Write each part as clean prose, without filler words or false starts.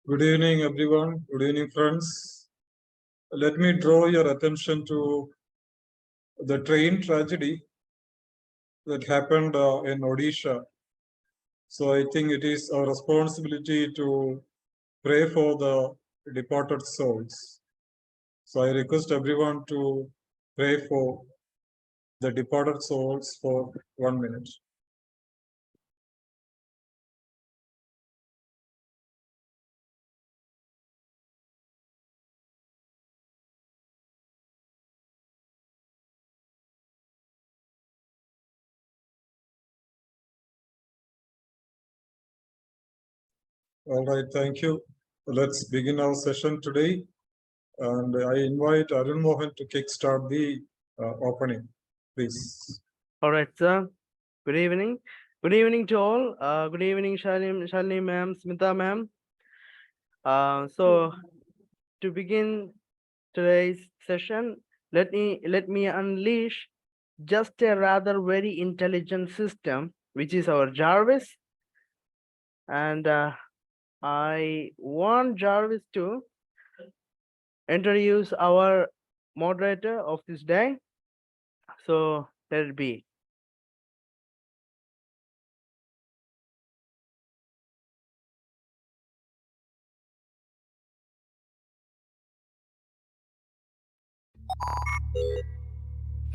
Good evening, everyone. Good evening, friends. Let me draw your attention to the train tragedy that happened in Odisha. So I think it is our responsibility to pray for the departed souls. So I request everyone to pray for the departed souls for 1 minute. All right, thank you. Let's begin our session today. And I invite Arun Mohan to kickstart the opening, please. All right, sir. Good evening. Good evening to all. Good evening, Shalini ma'am, Smita ma'am. So to begin today's session, let me unleash just a rather very intelligent system, which is our Jarvis. And I want Jarvis to introduce our moderator of this day. So let it be.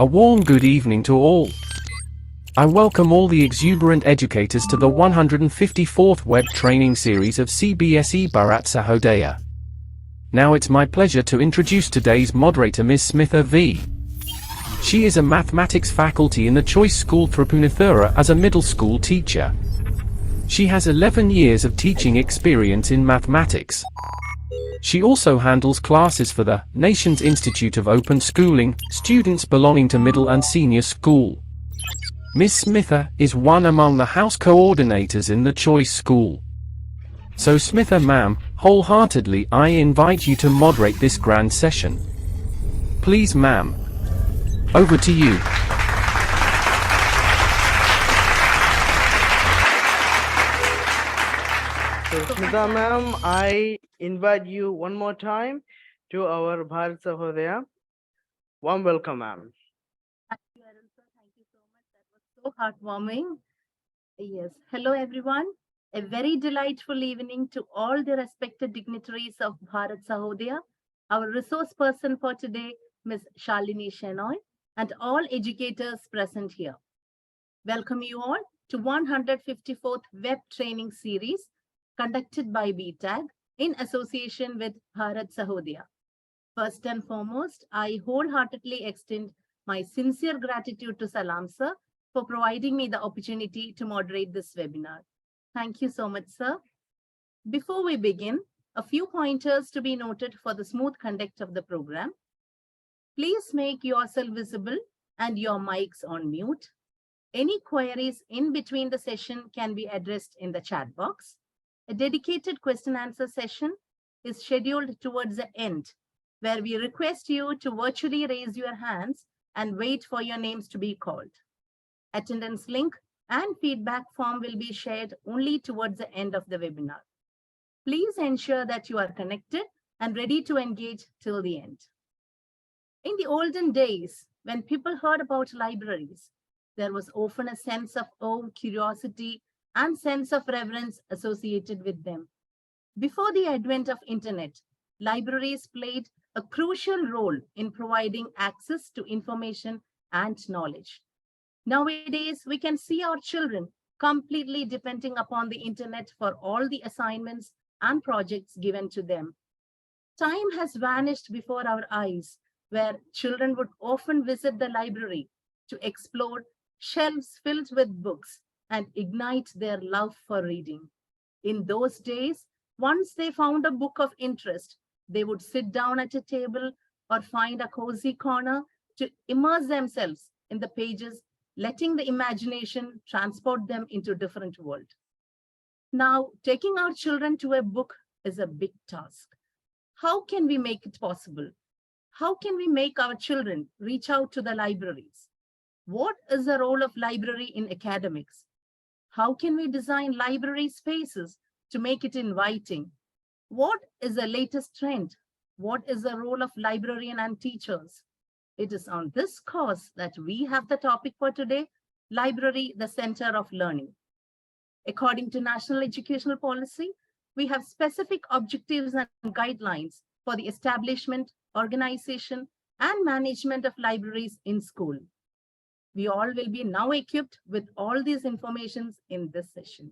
A warm good evening to all. I welcome all the exuberant educators to the 154th web training series of CBSE Bharat Sahodaya. Now it's my pleasure to introduce today's moderator, Ms. Smitha V. She is a mathematics faculty in the Choice School Tripunithura as a middle school teacher. She has 11 years of teaching experience in mathematics. She also handles classes for the Nation's Institute of Open Schooling, students belonging to middle and senior school. Ms. Smitha is one among the house coordinators in the Choice School. So Smitha ma'am, wholeheartedly I invite you to moderate this grand session. Please ma'am. Over to you. So Smita ma'am, I invite you one more time to our Bharat Sahodaya. Warm welcome, ma'am. Thank you, Arun sir. Thank you so much. That was so heartwarming. Yes. Hello, everyone. A very delightful evening to all the respected dignitaries of Bharat Sahodaya, our resource person for today, Ms. Shalini Shenoy, and all educators present here. Welcome you all to 154th web training series conducted by BTAG in association with Bharat Sahodaya. First and foremost, I wholeheartedly extend my sincere gratitude to Salam sir for providing me the opportunity to moderate this webinar. Thank you so much, sir. Before we begin, a few pointers to be noted for the smooth conduct of the program. Please make yourself visible and your mics on mute. Any queries in between the session can be addressed in the chat box. A dedicated question answer session is scheduled towards the end, where we request you to virtually raise your hands and wait for your names to be called. Attendance link and feedback form will be shared only towards the end of the webinar. Please ensure that you are connected and ready to engage till the end. In the olden days, when people heard about libraries, there was often a sense of awe, curiosity, and sense of reverence associated with them. Before the advent of internet, libraries played a crucial role in providing access to information and knowledge. Nowadays, we can see our children completely depending upon the internet for all the assignments and projects given to them. Time has vanished before our eyes, where children would often visit the library to explore shelves filled with books and ignite their love for reading. In those days, once they found a book of interest, they would sit down at a table or find a cozy corner to immerse themselves in the pages, letting the imagination transport them into a different world. Now, taking our children to a book is a big task. How can we make it possible? How can we make our children reach out to the libraries? What is the role of library in academics? How can we design library spaces to make it inviting? What is the latest trend? What is the role of librarian and teachers? It is on this course that we have the topic for today, Library, the Center of Learning. According to National Educational Policy, we have specific objectives and guidelines for the establishment, organization, and management of libraries in school. We all will be now equipped with all these informations in this session.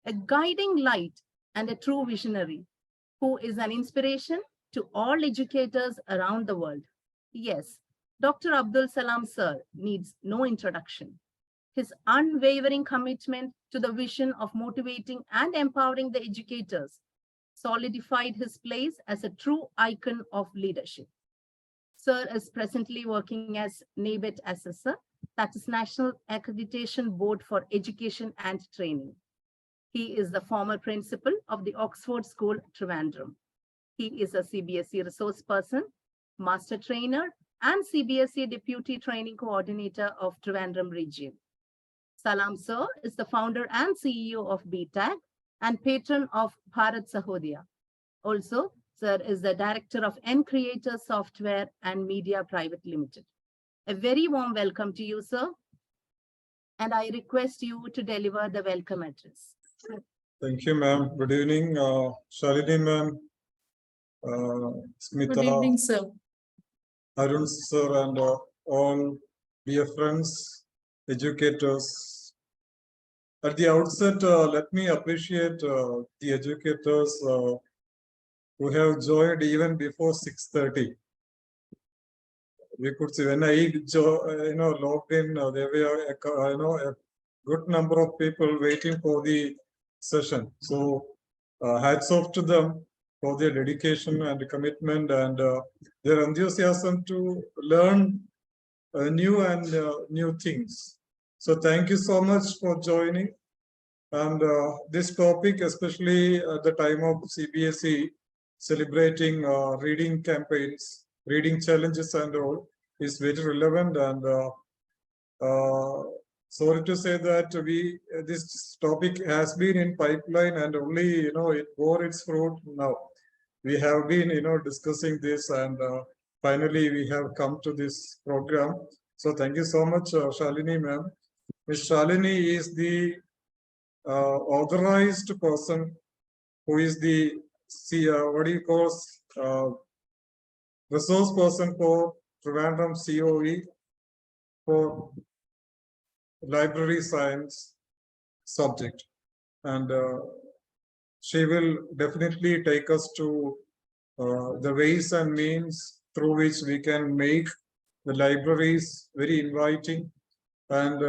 A guiding light and a true visionary who is an inspiration to all educators around the world. Yes, Dr. Abdul Salam Sir needs no introduction. His unwavering commitment to the vision of motivating and empowering the educators solidified his place as a true icon of leadership. Sir is presently working as NABET assessor, that is National Accreditation Board for Education and Training. He is the former principal of the Oxford School, Trivandrum. He is a CBSE resource person, master trainer, and CBSE Deputy Training Coordinator of Trivandrum region. Salam Sir is the founder and CEO of BTAG and patron of Bharat Sahodaya. Also, Sir is the director of N Creator Software and Media Private Limited. A very warm welcome to you, sir. And I request you to deliver the welcome address. Thank you, ma'am. Good evening, Shalini ma'am, Smita. Good evening, sir. Arun sir, and all dear friends, educators. At the outset, let me appreciate the educators who have joined even before 6:30. We could see when I logged in, there were a good number of people waiting for the session. So hats off to them for their dedication and commitment and their enthusiasm to learn new things. So thank you so much for joining. And this topic, especially at the time of CBSE celebrating reading campaigns, reading challenges and all, is very relevant. And sorry to say that this topic has been in pipeline and only it bore its fruit now. We have been discussing this and finally we have come to this program. So thank you so much, Shalini ma'am. Ms. Shalini is the authorized person who is the resource person for Trivandrum COE for library science subject, and she will definitely take us to the ways and means through which we can make the libraries very inviting. And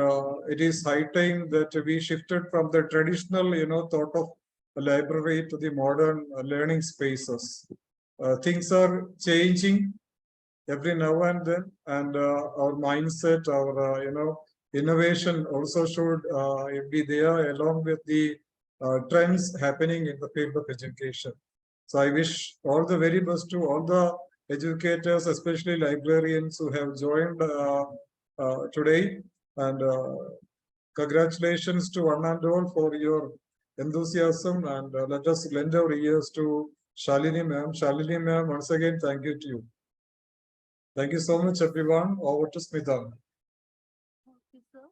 it is high time that we shifted from the traditional thought of a library to the modern learning spaces. Things are changing every now and then, and our mindset, our innovation also should be there along with the trends happening in the field of education. So I wish all the very best to all the educators, especially librarians who have joined today, and congratulations to one and all for your enthusiasm, and let us lend our ears to Shalini ma'am. Shalini ma'am, once again, thank you to you. Thank you so much, everyone. Over to Smita. Thank you, sir.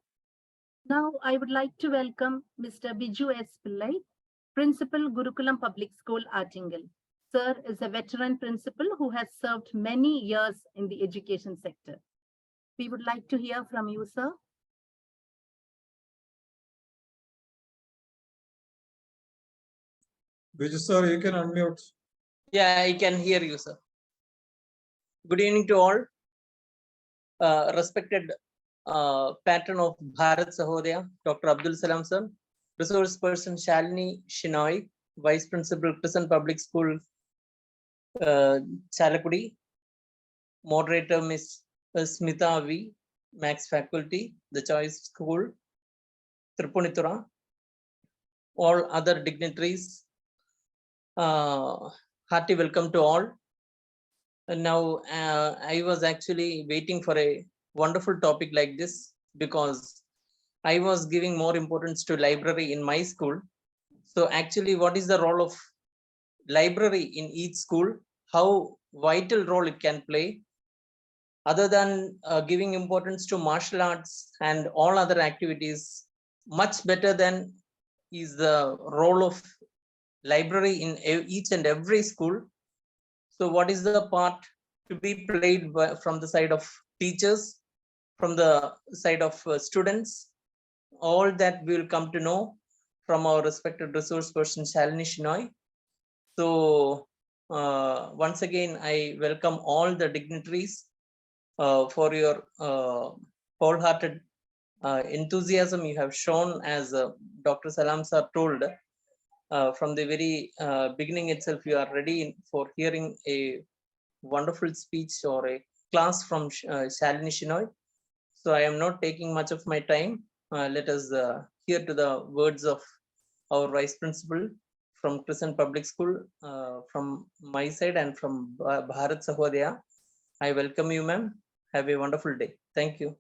Now, I would like to welcome Mr. Biju S. Pillai, Principal, Gurukulam Public School, Artingal. Sir is a veteran principal who has served many years in the education sector. We would like to hear from you, sir. Biju sir, you can unmute. Yeah, I can hear you, sir. Good evening to all. Respected patron of Bharat Sahodaya, Dr. Abdul Salam sir, resource person Shalini Shinoy, Vice Principal, Crescent Public School, Chalakudi, Moderator Miss Smita V, Max Faculty, The Choice School, Tripunitura, all other dignitaries, hearty welcome to all. And now I was actually waiting for a wonderful topic like this because I was giving more importance to library in my school. So actually, what is the role of library in each school, how vital role it can play. Other than giving importance to martial arts and all other activities, much better than is the role of library in each and every school. So what is the part to be played from the side of teachers, from the side of students? All that we will come to know from our respected resource person Shalini Shinoy. So once again, I welcome all the dignitaries for your wholehearted enthusiasm you have shown, as Dr. Salam sir told. From the very beginning itself, you are ready for hearing a wonderful speech or a class from Shalini Shinoy. So I am not taking much of my time. Let us hear to the words of our Vice Principal from Crescent Public School, from my side and from Bharat Sahodaya. I welcome you, ma'am. Have a wonderful day. Thank you.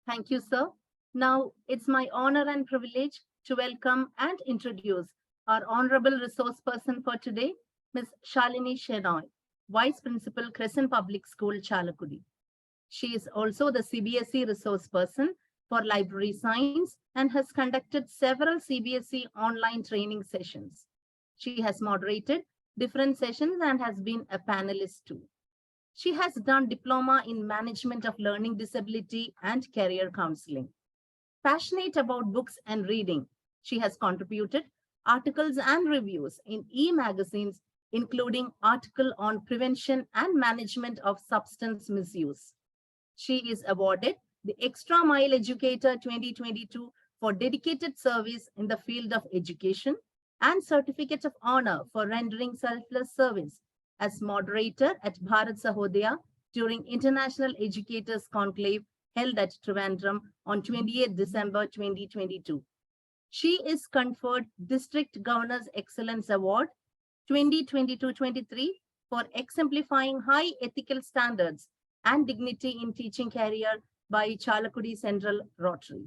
Thank you, sir. Now, it's my honor and privilege to welcome and introduce our honorable resource person for today, Ms. Shalini Shenoy, Vice Principal, Crescent Public School, Chalakudi. She is also the CBSE resource person for library science and has conducted several CBSE online training sessions. She has moderated different sessions and has been a panelist too. She has done diploma in management of learning disability and career counseling. Passionate about books and reading, she has contributed articles and reviews in e-magazines, including article on prevention and management of substance misuse. She is awarded the Extra Mile Educator 2022 for dedicated service in the field of education and Certificate of Honor for rendering selfless service as moderator at Bharat Sahodaya during International Educators Conclave held at Trivandrum on 28 December 2022. She is conferred District Governor's Excellence Award 2022-23 for exemplifying high ethical standards and dignity in teaching career by Chalakudi Central Rotary.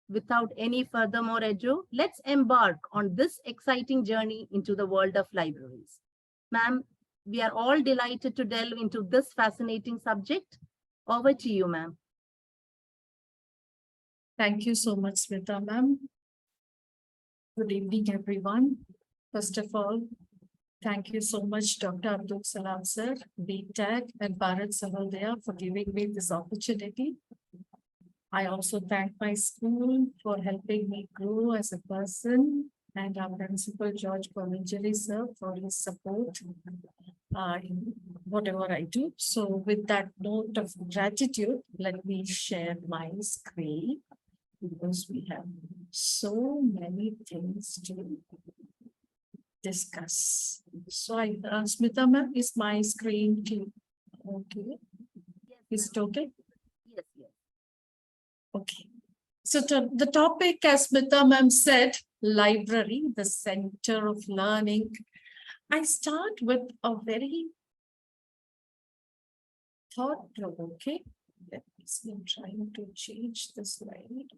Without any further more ado, let's embark on this exciting journey into the world of libraries. Ma'am, we are all delighted to delve into this fascinating subject. Over to you, ma'am. Thank you so much, Smita ma'am. Good evening, everyone. First of all, thank you so much, Dr. Abdul Salam sir, BTAG and Bharat Sahodaya for giving me this opportunity. I also thank my school for helping me grow as a person, and our principal, George Pavanjali sir, for his support in whatever I do. So with that note of gratitude, let me share my screen, because we have so many things to discuss. So Smita ma'am, is my screen okay? Yes, Is it okay? Yes, yes. Okay. So the topic, as Smita ma'am said, library, the center of learning. I start with a very thought-provoking. Let me see, I'm trying to change the slide.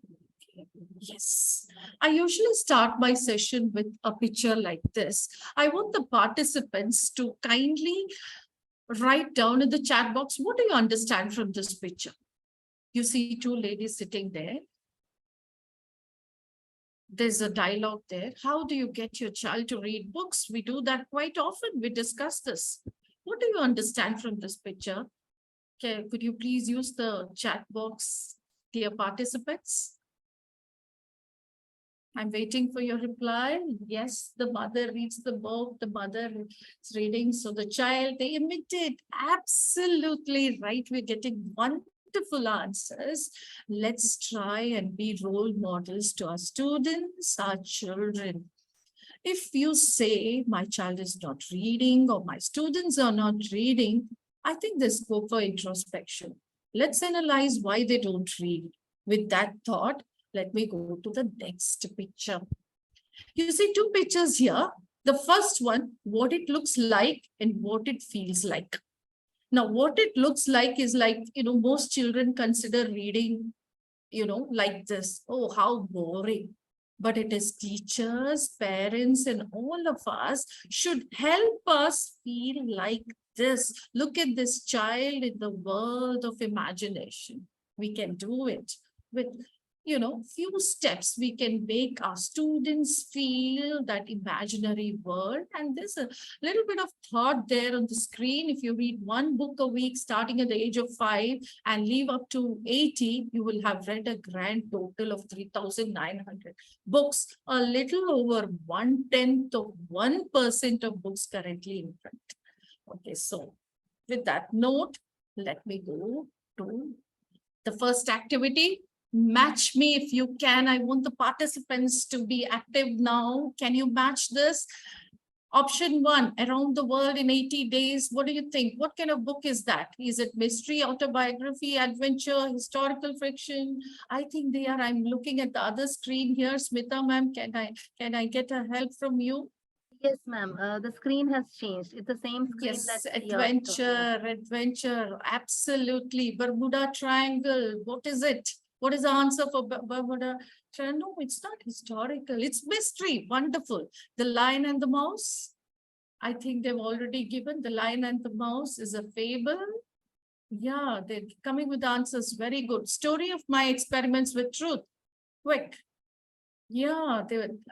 Okay. Yes. I usually start my session with a picture like this. I want the participants to kindly write down in the chat box, what do you understand from this picture? You see two ladies sitting there. There's a dialogue there. How do you get your child to read books? We do that quite often. We discuss this. What do you understand from this picture? Okay, could you please use the chat box, dear participants? I'm waiting for your reply. Yes, the mother reads the book, the mother is reading. So the child, they imitate. Absolutely right. We're getting wonderful answers. Let's try and be role models to our students, our children. If you say my child is not reading or my students are not reading, I think there's scope for introspection. Let's analyze why they don't read. With that thought, let me go to the next picture. You see two pictures here. The first one, what it looks like and what it feels like. Now, what it looks like is like, most children consider reading like this. Oh, how boring. But it is teachers, parents, and all of us should help us feel like this. Look at this child in the world of imagination. We can do it with, few steps. We can make our students feel that imaginary world. And there's a little bit of thought there on the screen. If you read one book a week, starting at the age of 5 and leave up to 80, you will have read a grand total of 3,900 books, a little over 1/10 of 1% of books currently in print. Okay, so with that note, let me go to the first activity. Match me if you can. I want the participants to be active now. Can you match this? Option 1, Around the World in 80 Days. What do you think? What kind of book is that? Is it mystery, autobiography, adventure, historical fiction? I think they are. I'm looking at the other screen here. Smita ma'am, can I get a help from you? Yes, ma'am. The screen has changed. It's the same screen Yes, that you're talking about. adventure, absolutely. Bermuda Triangle, what is it? What is the answer for Bermuda Triangle? No, it's not historical. It's mystery. Wonderful. The Lion and the Mouse. I think they've already given. The Lion and the Mouse is a fable. Yeah, they're coming with answers. Very good. Story of My Experiments with Truth. Quick. Yeah,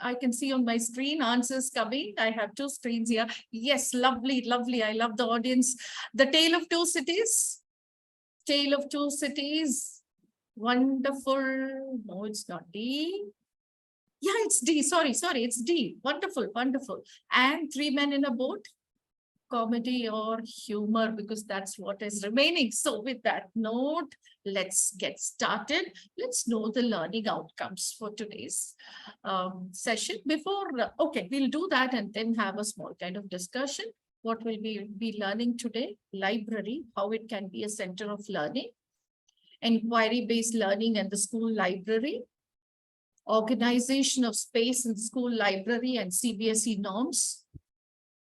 I can see on my screen answers coming. I have 2 screens here. Yes, lovely, lovely. I love the audience. The Tale of Two Cities. Tale of Two Cities. Wonderful. No, it's not D. Yeah, it's D. Sorry, it's D. Wonderful, wonderful. And Three Men in a Boat. Comedy or humor, because that's what is remaining. So with that note, let's get started. Let's know the learning outcomes for today's session. Okay, we'll do that and then have a small kind of discussion. What will we be learning today? Library, how it can be a center of learning. Inquiry-based learning and the school library. Organization of space in school library and CBSE norms.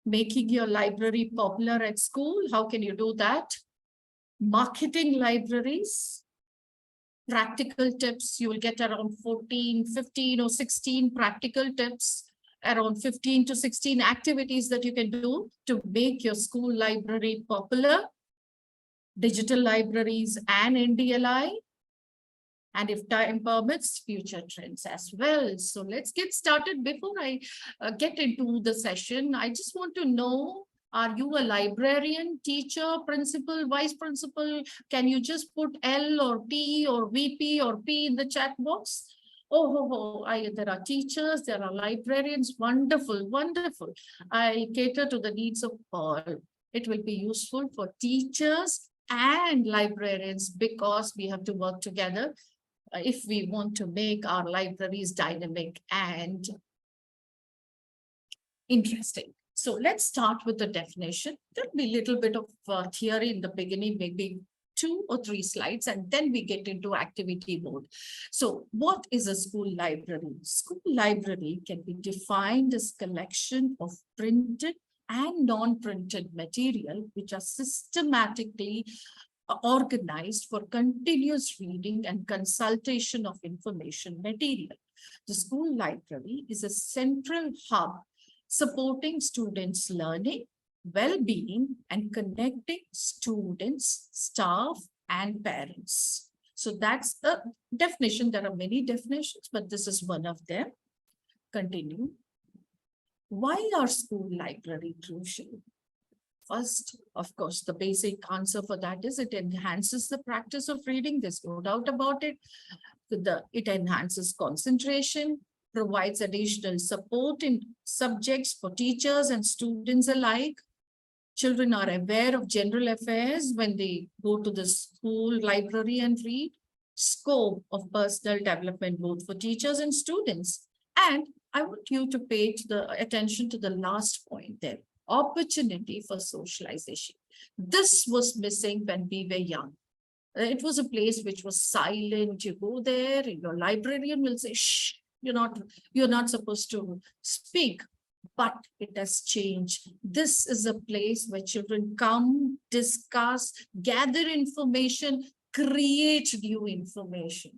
Making your library popular at school. How can you do that? Marketing libraries. Practical tips. You will get around 14, 15 or 16 practical tips. Around 15 to 16 activities that you can do to make your school library popular. Digital libraries and NDLI. And if time permits, future trends as well. So let's get started. Before I get into the session, I just want to know, are you a librarian, teacher, principal, vice principal? Can you just put L or T or VP or P in the chat box? There are teachers, there are librarians. Wonderful, wonderful. I cater to the needs of all. It will be useful for teachers and librarians because we have to work together if we want to make our libraries dynamic and interesting. So let's start with the definition. There'll be a little bit of theory in the beginning, maybe 2 or 3 slides, and then we get into activity mode. So what is a school library? School library can be defined as collection of printed and non-printed material, which are systematically organized for continuous reading and consultation of information material. The school library is a central hub supporting students' learning, well-being, and connecting students, staff, and parents. So that's the definition. There are many definitions, but this is one of them. Continue. Why are school library crucial? First, of course, the basic answer for that is it enhances the practice of reading. There's no doubt about it. It enhances concentration, provides additional support in subjects for teachers and students alike. Children are aware of general affairs when they go to the school library and read. Scope of personal development both for teachers and students. And I want you to pay attention to the last point there. Opportunity for socialization. This was missing when we were young. It was a place which was silent. You go there, and your librarian will say, shh, you're not supposed to speak. But it has changed. This is a place where children come, discuss, gather information, create new information.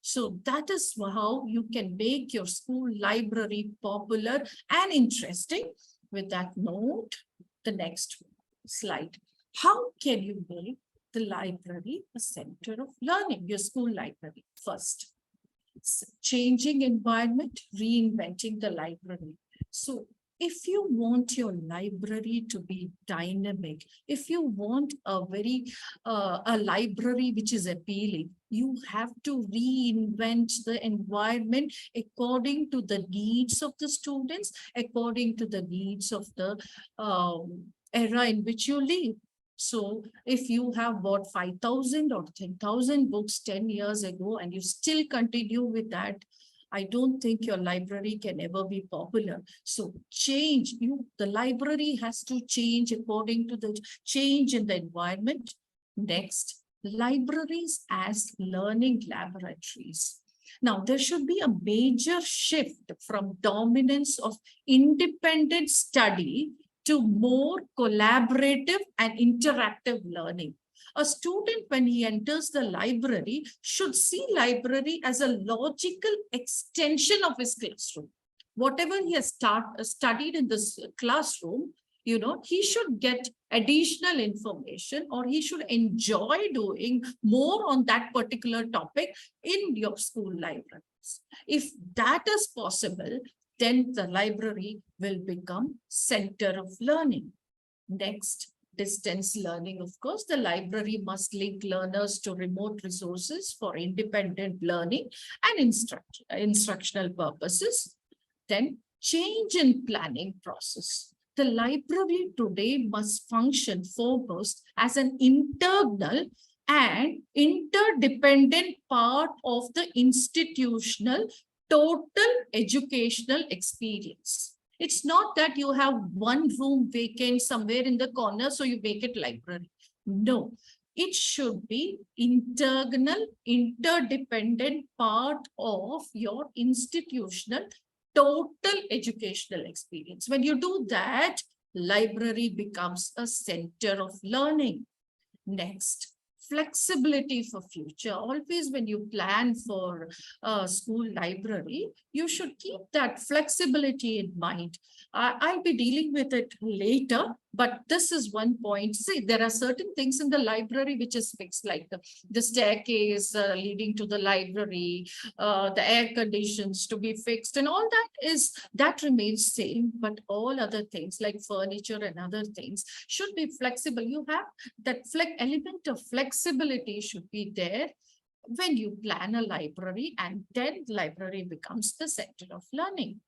So that is how you can make your school library popular and interesting. With that note, the next slide. How can you make the library a center of learning, your school library? First, changing environment, reinventing the library. So if you want your library to be dynamic, if you want a library which is appealing, you have to reinvent the environment according to the needs of the students, according to the needs of the era in which you live. So if you have bought 5,000 or 10,000 books 10 years ago and you still continue with that, I don't think your library can ever be popular. So the library has to change according to the change in the environment. Next, libraries as learning laboratories. Now, there should be a major shift from dominance of independent study to more collaborative and interactive learning. A student, when he enters the library, should see library as a logical extension of his classroom. Whatever he has studied in this classroom, he should get additional information, or he should enjoy doing more on that particular topic in your school libraries. If that is possible, then the library will become center of learning. Next, distance learning. Of course, the library must link learners to remote resources for independent learning and instructional purposes. Then, change in planning process. The library today must function foremost as an internal and interdependent part of the institutional total educational experience. It's not that you have one room vacant somewhere in the corner, so you make it library. No, it should be internal, interdependent part of your institutional total educational experience. When you do that, library becomes a center of learning. Next, flexibility for future. Always when you plan for a school library, you should keep that flexibility in mind. I'll be dealing with it later, but this is one point. See, there are certain things in the library which is fixed, like the staircase leading to the library, the air conditions to be fixed, and all that remains same. But all other things like furniture and other things should be flexible. You have that element of flexibility should be there when you plan a library, and then library becomes the center of learning.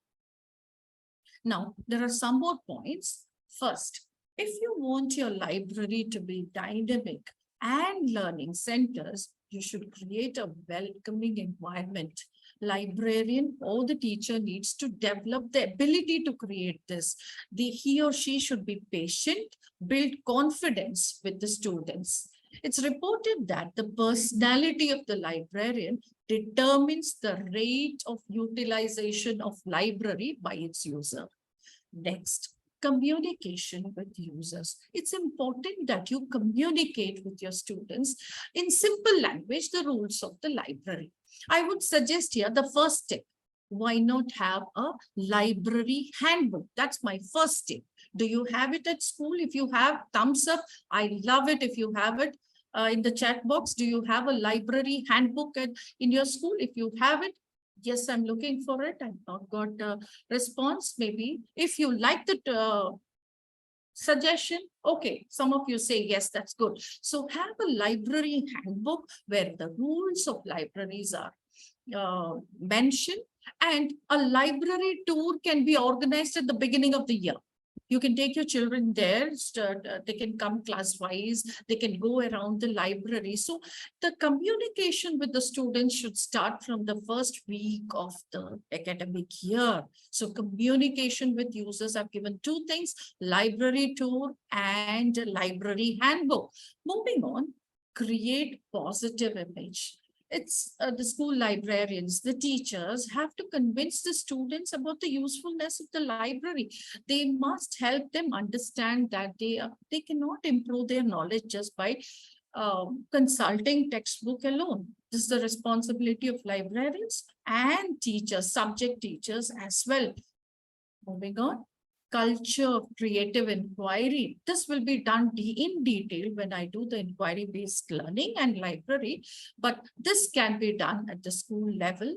Now, there are some more points. First, if you want your library to be dynamic and learning centers, you should create a welcoming environment. Librarian or the teacher needs to develop the ability to create this. He or she should be patient, build confidence with the students. It's reported that the personality of the librarian determines the rate of utilization of library by its user. Next, communication with users. It's important that you communicate with your students in simple language the rules of the library. I would suggest here the first step. Why not have a library handbook? That's my first step. Do you have it at school? If you have, thumbs up. I love it if you have it. In the chat box, do you have a library handbook in your school? If you have it, yes, I'm looking for it. I've not got a response. Maybe if you like the suggestion, okay, some of you say yes, that's good. So have a library handbook where the rules of libraries are mentioned, and a library tour can be organized at the beginning of the year. You can take your children there, they can come class-wise, they can go around the library. So the communication with the students should start from the first week of the academic year. So communication with users, I've given two things, library tour and library handbook. Moving on, create positive image. It's the school librarians, the teachers have to convince the students about the usefulness of the library. They must help them understand that they cannot improve their knowledge just by consulting textbook alone. This is the responsibility of librarians and teachers, subject teachers as well. Moving on, culture of creative inquiry. This will be done in detail when I do the inquiry-based learning and library, but this can be done at the school level.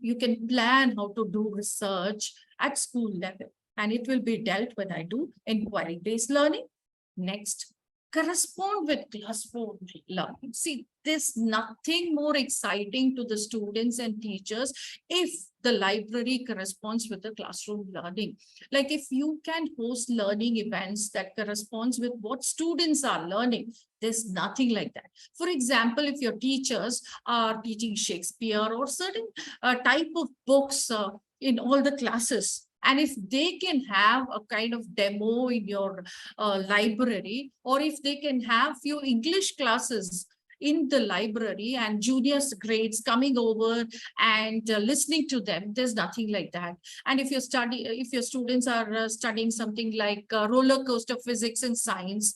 You can plan how to do research at school level, and it will be dealt when I do inquiry-based learning. Next, correspond with classroom learning. See, there's nothing more exciting to the students and teachers if the library corresponds with the classroom learning. Like if you can host learning events that corresponds with what students are learning, there's nothing like that. For example, if your teachers are teaching Shakespeare or certain type of books in all the classes, and if they can have a kind of demo in your library, or if they can have few English classes in the library and juniors grades coming over and listening to them, there's nothing like that. And if your students are studying something like roller coaster physics and science,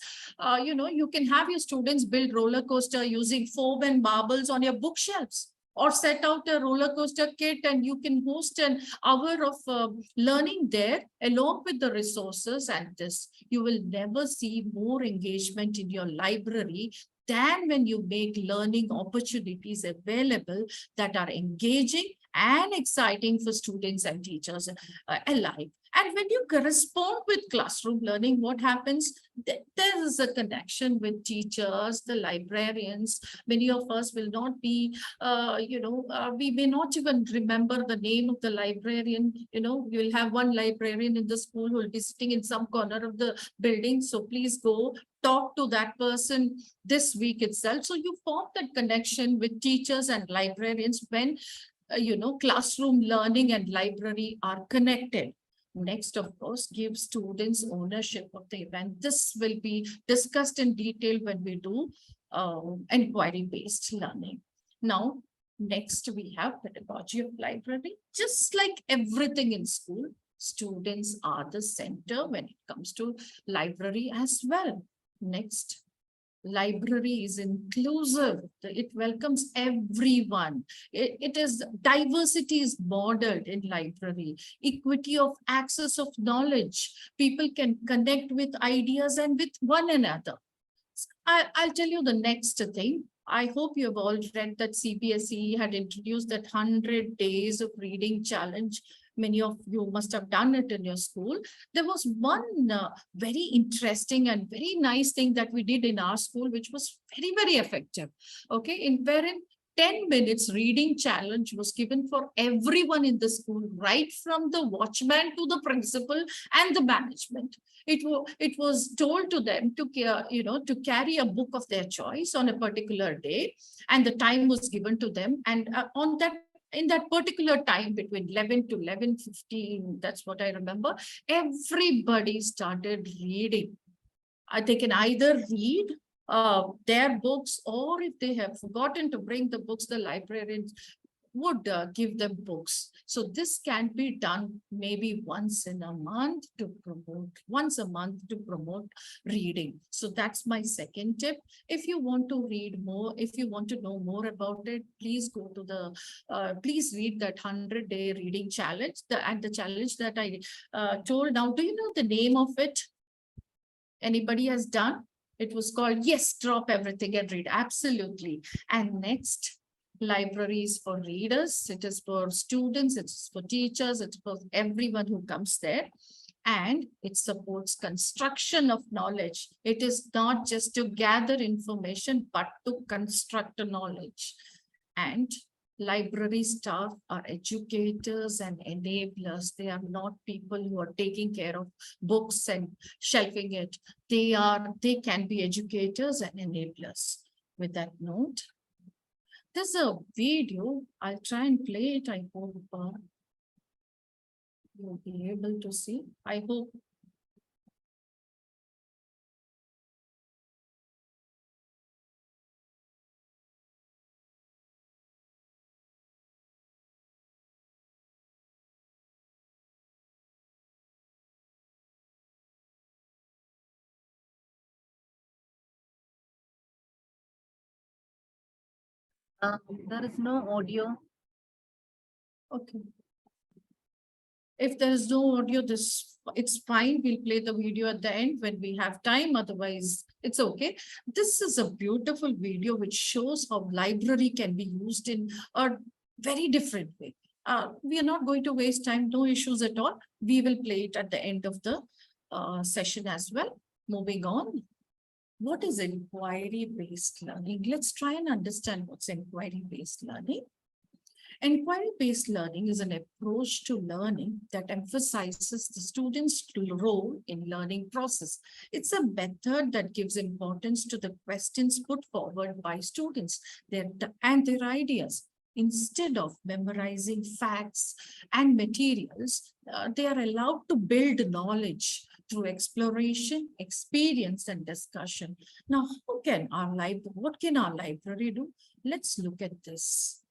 you can have your students build roller coaster using foam and marbles on your bookshelves, or set out a roller coaster kit, and you can host an hour of learning there along with the resources. And this, you will never see more engagement in your library than when you make learning opportunities available that are engaging and exciting for students and teachers alike. And when you correspond with classroom learning, what happens? There is a connection with teachers, the librarians. Many of us will not be, we may not even remember the name of the librarian. You will have one librarian in the school who will be sitting in some corner of the building. So please go talk to that person this week itself. So you form that connection with teachers and librarians when, classroom learning and library are connected. Next, of course, give students ownership of the event. This will be discussed in detail when we do inquiry-based learning. Now, next we have pedagogy of library. Just like everything in school, students are the center when it comes to library as well. Next, library is inclusive. It welcomes everyone. It is diversity is modeled in library. Equity of access of knowledge. People can connect with ideas and with one another. I'll tell you the next thing. I hope you have all read that CBSE had introduced that 100 days of reading challenge. Many of you must have done it in your school. There was one very interesting and very nice thing that we did in our school, which was very, very effective. Okay, wherein 10 minutes reading challenge was given for everyone in the school, right from the watchman to the principal and the management. It was told to them to carry a book of their choice on a particular day, and the time was given to them. And in that particular time between 11 to 11:15, that's what I remember, everybody started reading. They can either read their books, or if they have forgotten to bring the books, the librarians would give them books. So this can be done maybe once a month to promote reading. So that's my second tip. If you want to read more, if you want to know more about it, please go to please read that 100-day reading challenge. The challenge that I told now, do you know the name of it? Anybody has done? It was called, yes, drop everything and read. Absolutely. And next, libraries for readers. It is for students, it's for teachers, it's for everyone who comes there. And it supports construction of knowledge. It is not just to gather information, but to construct knowledge. And library staff are educators and enablers. They are not people who are taking care of books and shelving it. They can be educators and enablers. With that note, there's a video. I'll try and play it. I hope you'll be able to see. I hope There is no audio. Okay. If there is no audio, it's fine. We'll play the video at the end when we have time. Otherwise, it's okay. This is a beautiful video which shows how library can be used in a very different way. We are not going to waste time, no issues at all. We will play it at the end of the session as well. Moving on. What is inquiry-based learning? Let's try and understand what's inquiry-based learning. Inquiry-based learning is an approach to learning that emphasizes the student's role in learning process. It's a method that gives importance to the questions put forward by students and their ideas. Instead of memorizing facts and materials, they are allowed to build knowledge through exploration, experience, and discussion. Now, what can our library do? Let's look at this.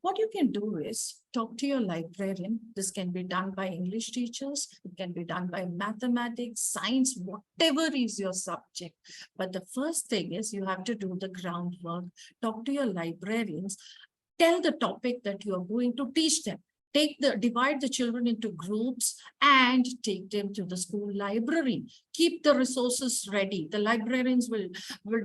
What you can do is talk to your librarian. This can be done by English teachers. It can be done by mathematics, science, whatever is your subject. But the first thing is you have to do the groundwork. Talk to your librarians. Tell the topic that you are going to teach them. Divide the children into groups and take them to the school library. Keep the resources ready. The librarians will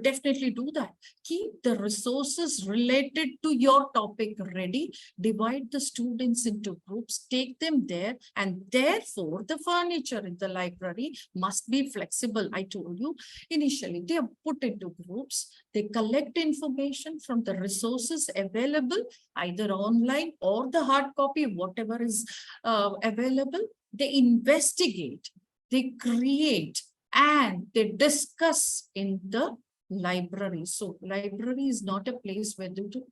definitely do that. Keep the resources related to your topic ready. Divide the students into groups, take them there, and therefore the furniture in the library must be flexible. I told you initially they are put into groups. They collect information from the resources available, either online or the hard copy, whatever is available. They investigate, they create, and they discuss in the library. So library is not a place where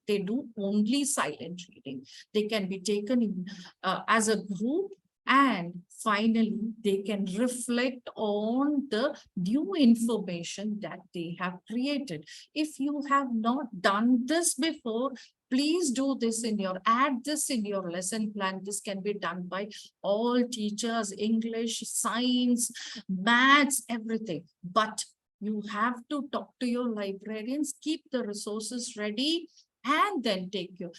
they do only silent reading. They can be taken in as a group, and finally they can reflect on the new information that they have created. If you have not done this before, please do this add this in your lesson plan. This can be done by all teachers, English, science, maths, everything. But you have to talk to your librarians, keep the resources ready, and then take you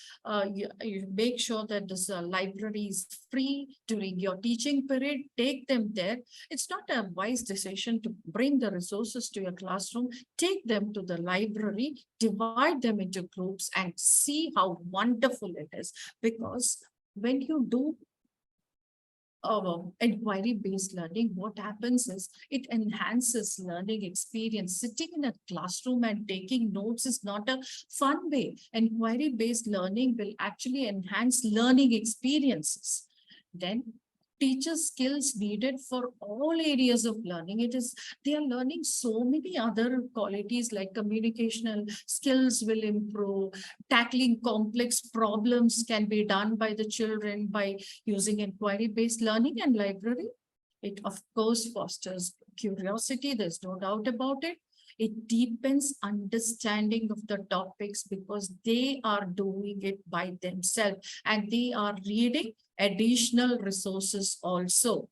make sure that this library is free during your teaching period. Take them there. It's not a wise decision to bring the resources to your classroom. Take them to the library, divide them into groups, and see how wonderful it is. Because when you do inquiry-based learning, what happens is it enhances learning experience. Sitting in a classroom and taking notes is not a fun way. Inquiry-based learning will actually enhance learning experiences. Then teacher skills needed for all areas of learning. They are learning so many other qualities like communicational skills will improve, tackling complex problems can be done by the children by using inquiry-based learning and library. It of course fosters curiosity, there's no doubt about it. It deepens understanding of the topics because they are doing it by themselves and they are reading additional resources also.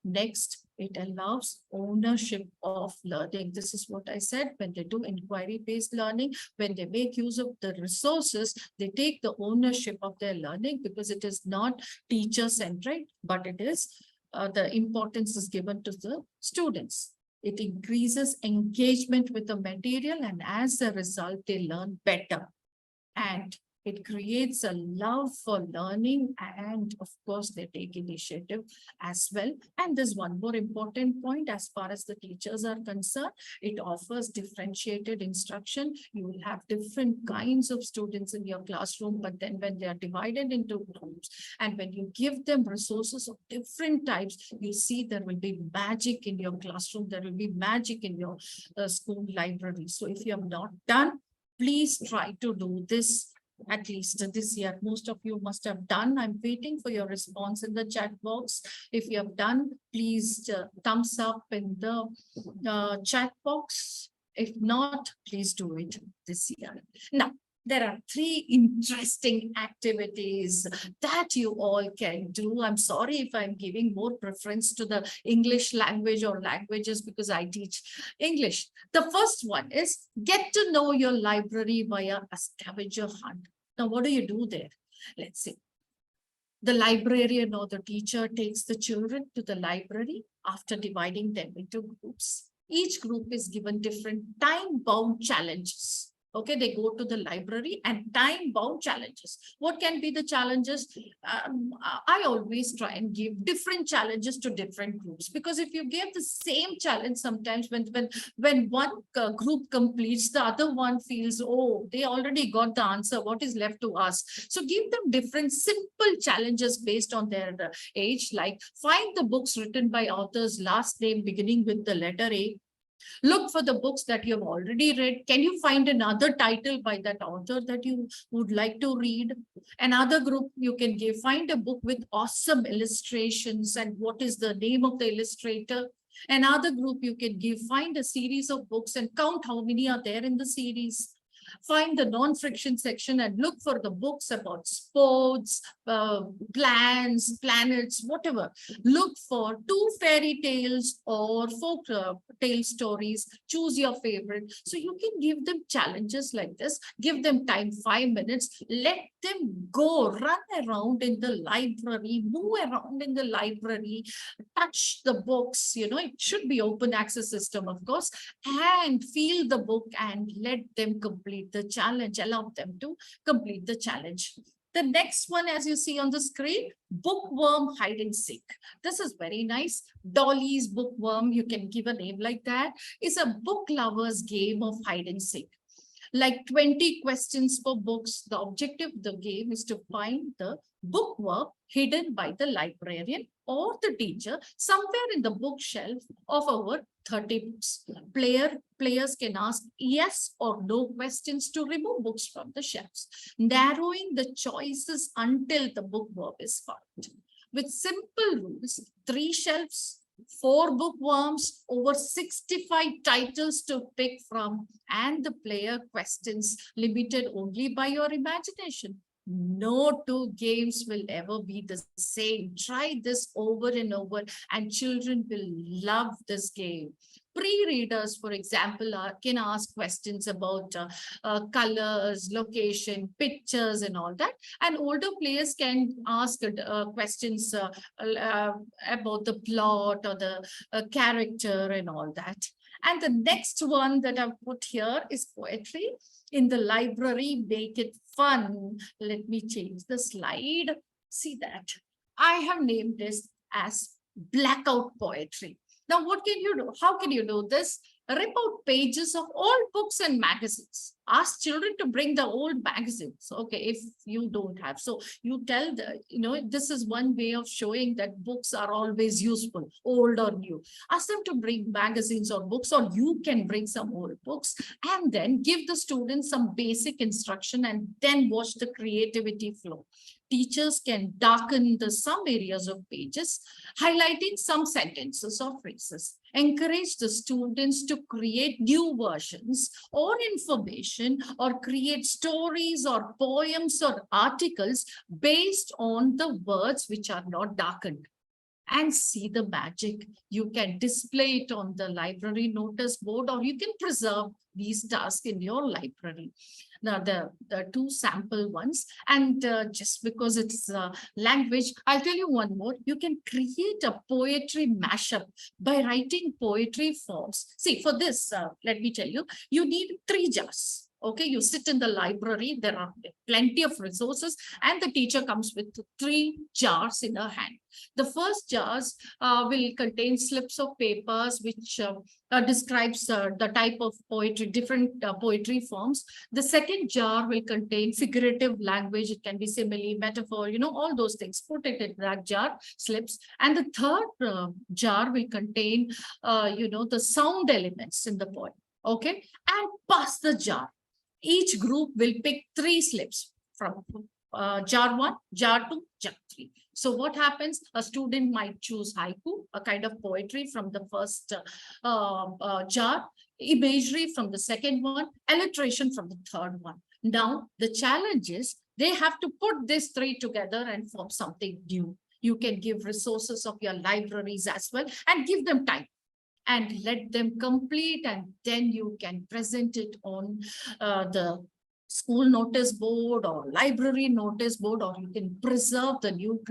Next, it allows ownership of learning. This is what I said. When they do inquiry-based learning, when they make use of the resources, they take the ownership of their learning because it is not teacher-centric, but it is the importance is given to the students. It increases engagement with the material, and as a result, they learn better. And it creates a love for learning, and of course, they take initiative as well. And there's one more important point as far as the teachers are concerned. It offers differentiated instruction. You will have different kinds of students in your classroom, but then when they are divided into groups and when you give them resources of different types, you see there will be magic in your classroom. There will be magic in your school library. So if you have not done, please try to do this at least this year. Most of you must have done. I'm waiting for your response in the chat box. If you have done, please thumbs up in the chat box. If not, please do it this year. Now, there are 3 interesting activities that you all can do. I'm sorry if I'm giving more preference to the English language or languages because I teach English. The first one is get to know your library via a scavenger hunt. Now, what do you do there? Let's see. The librarian or the teacher takes the children to the library after dividing them into groups. Each group is given different time-bound challenges. Okay, they go to the library and time-bound challenges. What can be the challenges? I always try and give different challenges to different groups, because if you give the same challenge, sometimes when one group completes, the other one feels, oh, they already got the answer. What is left to ask? So give them different simple challenges based on their age, like find the books written by authors' last name beginning with the letter A. Look for the books that you have already read. Can you find another title by that author that you would like to read? Another group you can give, find a book with awesome illustrations and what is the name of the illustrator. Another group you can give, find a series of books and count how many are there in the series. Find the non-friction section and look for the books about sports, plants, planets, whatever. Look for 2 fairy tales or folk tale stories. Choose your favorite. So you can give them challenges like this. Give them time, 5 minutes. Let them go, run around in the library, move around in the library, touch the books. It should be open access system, of course, and feel the book and let them complete the challenge, allow them to complete the challenge. The next one, as you see on the screen, bookworm hide and seek. This is very nice. Dolly's bookworm, you can give a name like that, is a book lover's game of hide and seek. Like 20 questions per books. The objective of the game is to find the bookworm hidden by the librarian or the teacher somewhere in the bookshelf of over 30 books. Players can ask yes or no questions to remove books from the shelves, narrowing the choices until the bookworm is found. With simple rules, 3 shelves, 4 bookworms, over 65 titles to pick from, and the player questions limited only by your imagination. No 2 games will ever be the same. Try this over and over, and children will love this game. Pre-readers, for example, can ask questions about colors, location, pictures, and all that. And older players can ask questions about the plot or the character and all that. And the next one that I've put here is poetry. In the library, make it fun. Let me change the slide. See that. I have named this as Blackout Poetry. Now, what can you do? How can you do this? Rip out pages of old books and magazines. Ask children to bring the old magazines. Okay, if you don't have. So you tell this is one way of showing that books are always useful, old or new. Ask them to bring magazines or books, or you can bring some old books, and then give the students some basic instruction and then watch the creativity flow. Teachers can darken some areas of pages, highlighting some sentences or phrases. Encourage the students to create new versions or information, or create stories or poems or articles based on the words which are not darkened. And see the magic. You can display it on the library notice board, or you can preserve these tasks in your library. Now, the 2 sample ones, and just because it's language, I'll tell you one more. You can create a poetry mashup by writing poetry forms. See, for this, let me tell you, you need 3 jars. Okay, you sit in the library, there are plenty of resources, and the teacher comes with 3 jars in her hand. The first jars will contain slips of papers which describes the type of poetry, different poetry forms. The second jar will contain figurative language. It can be simile, metaphor, all those things. Put it in that jar, slips. And the third jar will contain, the sound elements in the poem. Okay, and pass the jar. Each group will pick 3 slips from jar 1, jar 2, jar 3. So what happens? A student might choose haiku, a kind of poetry from the first jar, imagery from the second one, alliteration from the third one. Now, the challenge is they have to put these 3 together and form something new. You can give resources of your libraries as well and give them time. And let them complete, and then you can present it on the school notice board or library notice board, or you can preserve the new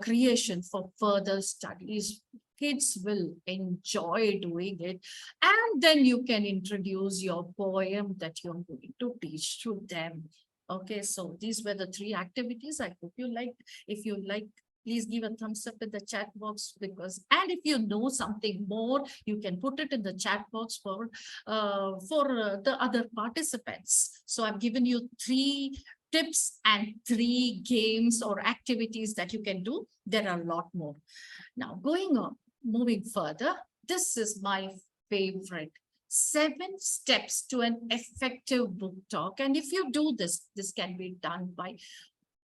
creation for further studies. Kids will enjoy doing it, and then you can introduce your poem that you're going to teach to them. Okay, so these were the 3 activities. I hope you liked. If you like, please give a thumbs up in the chat box, because, and if you know something more, you can put it in the chat box for the other participants. So I've given you 3 tips and 3 games or activities that you can do. There are a lot more. Now going on, moving further, this is my favorite. 7 steps to an effective book talk. And if you do this, this can be done by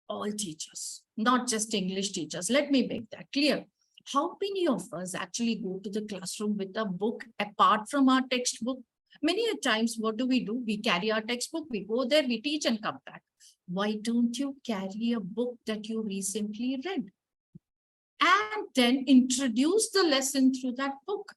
all teachers, not just English teachers. Let me make that clear. How many of us actually go to the classroom with a book apart from our textbook? Many a times, what do? We carry our textbook, we go there, we teach and come back. Why don't you carry a book that you recently read? And then introduce the lesson through that book.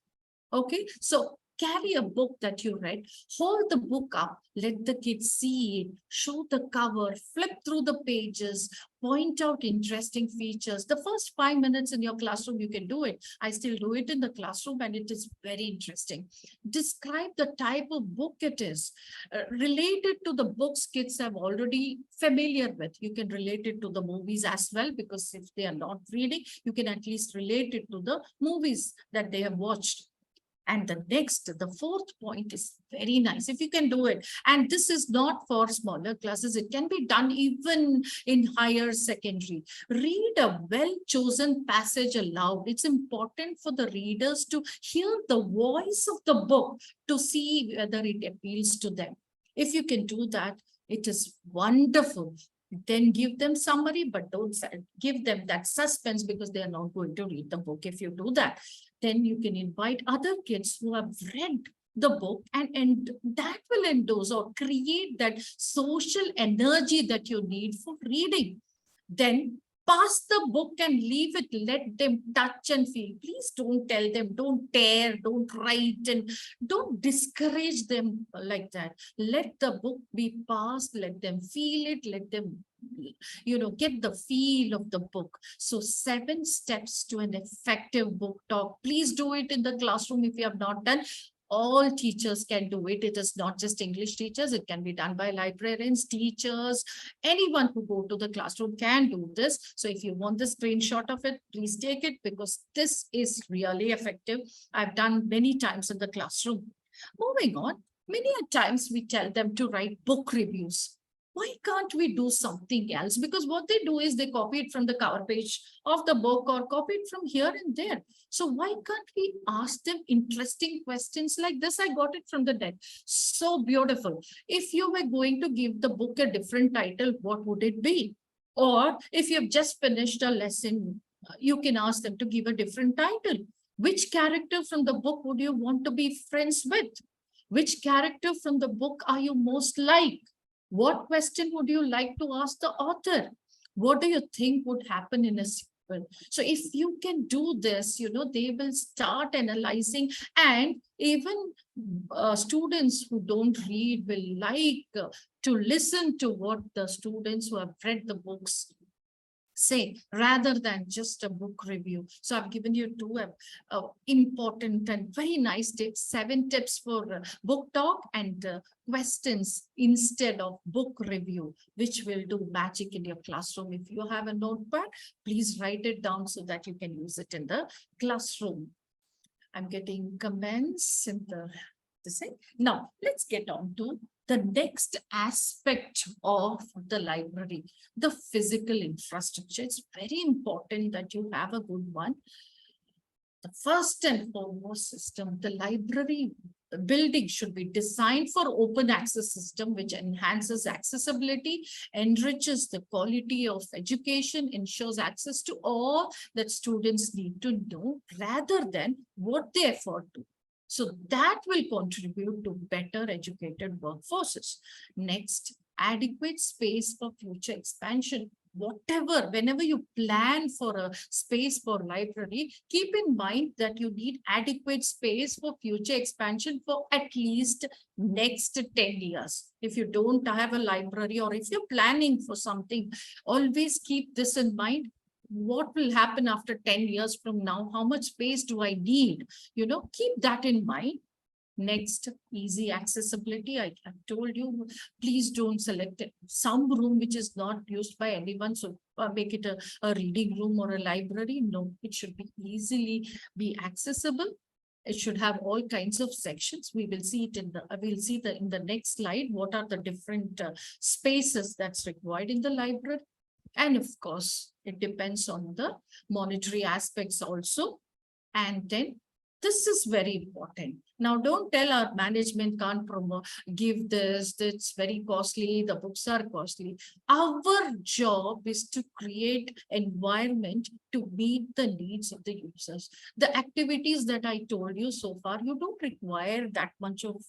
Okay, so carry a book that you read, hold the book up, let the kids see it, show the cover, flip through the pages, point out interesting features. The first 5 minutes in your classroom, you can do it. I still do it in the classroom, and it is very interesting. Describe the type of book it is. Related to the books kids have already familiar with. You can relate it to the movies as well, because if they are not reading, you can at least relate it to the movies that they have watched. And the 4th point is very nice if you can do it. And this is not for smaller classes. It can be done even in higher secondary. Read a well-chosen passage aloud. It's important for the readers to hear the voice of the book to see whether it appeals to them. If you can do that, it is wonderful. Then give them summary, but don't give them that suspense, because they are not going to read the book. If you do that, then you can invite other kids who have read the book, and that will endorse or create that social energy that you need for reading. Then pass the book and leave it. Let them touch and feel. Please don't tell them, don't tear, don't write, and don't discourage them like that. Let the book be passed, let them feel it, let them, get the feel of the book. So 7 steps to an effective book talk. Please do it in the classroom if you have not done. All teachers can do it. It is not just English teachers. It can be done by librarians, teachers, anyone who go to the classroom can do this. So if you want the screenshot of it, please take it, because this is really effective. I've done many times in the classroom. Moving on, many a times we tell them to write book reviews. Why can't we do something else? Because what they do is they copy it from the cover page of the book or copy it from here and there. So why can't we ask them interesting questions like this? I got it from the net. So beautiful. If you were going to give the book a different title, what would it be? Or if you've just finished a lesson, you can ask them to give a different title. Which character from the book would you want to be friends with? Which character from the book are you most like? What question would you like to ask the author? What do you think would happen in a sequel? So if you can do this, they will start analyzing, and even students who don't read will like to listen to what the students who have read the books say, rather than just a book review. So I've given you 2 important and very nice tips, 7 tips for book talk and questions instead of book review, which will do magic in your classroom. If you have a notepad, please write it down so that you can use it in the classroom. I'm getting comments in the thing. Now let's get on to the next aspect of the library, the physical infrastructure. It's very important that you have a good one. The first and foremost system, the library building should be designed for open access system, which enhances accessibility, enriches the quality of education, ensures access to all that students need to know, rather than what they afford to. So that will contribute to better educated workforces. Next, adequate space for future expansion. whatever, whenever you plan for a space for library, keep in mind that you need adequate space for future expansion for at least next 10 years. If you don't have a library, or if you're planning for something, always keep this in mind. What will happen after 10 years from now? How much space do I need? Keep that in mind. Next, easy accessibility. I told you, please don't select some room which is not used by anyone. So make it a reading room or a library. No, it should be easily be accessible. It should have all kinds of sections. We will see it in the next slide. What are the different spaces that's required in the library? And of course, it depends on the monetary aspects also. And then this is very important. Now, don't tell our management can't give this, it's very costly, the books are costly. Our job is to create environment to meet the needs of the users. The activities that I told you so far, you don't require that much of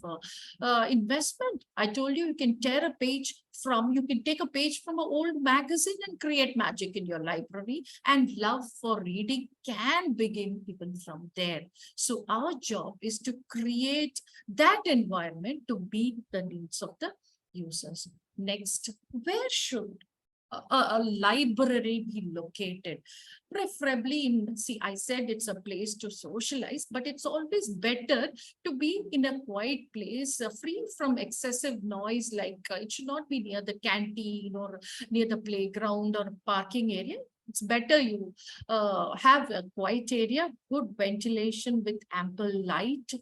investment. I told you, you can tear a page you can take a page from an old magazine and create magic in your library, and love for reading can begin even from there. So our job is to create that environment to meet the needs of the users. Next, where should a library be located? Preferably in, see, I said it's a place to socialize, but it's always better to be in a quiet place, free from excessive noise. Like it should not be near the canteen or near the playground or parking area. It's better you have a quiet area, good ventilation with ample light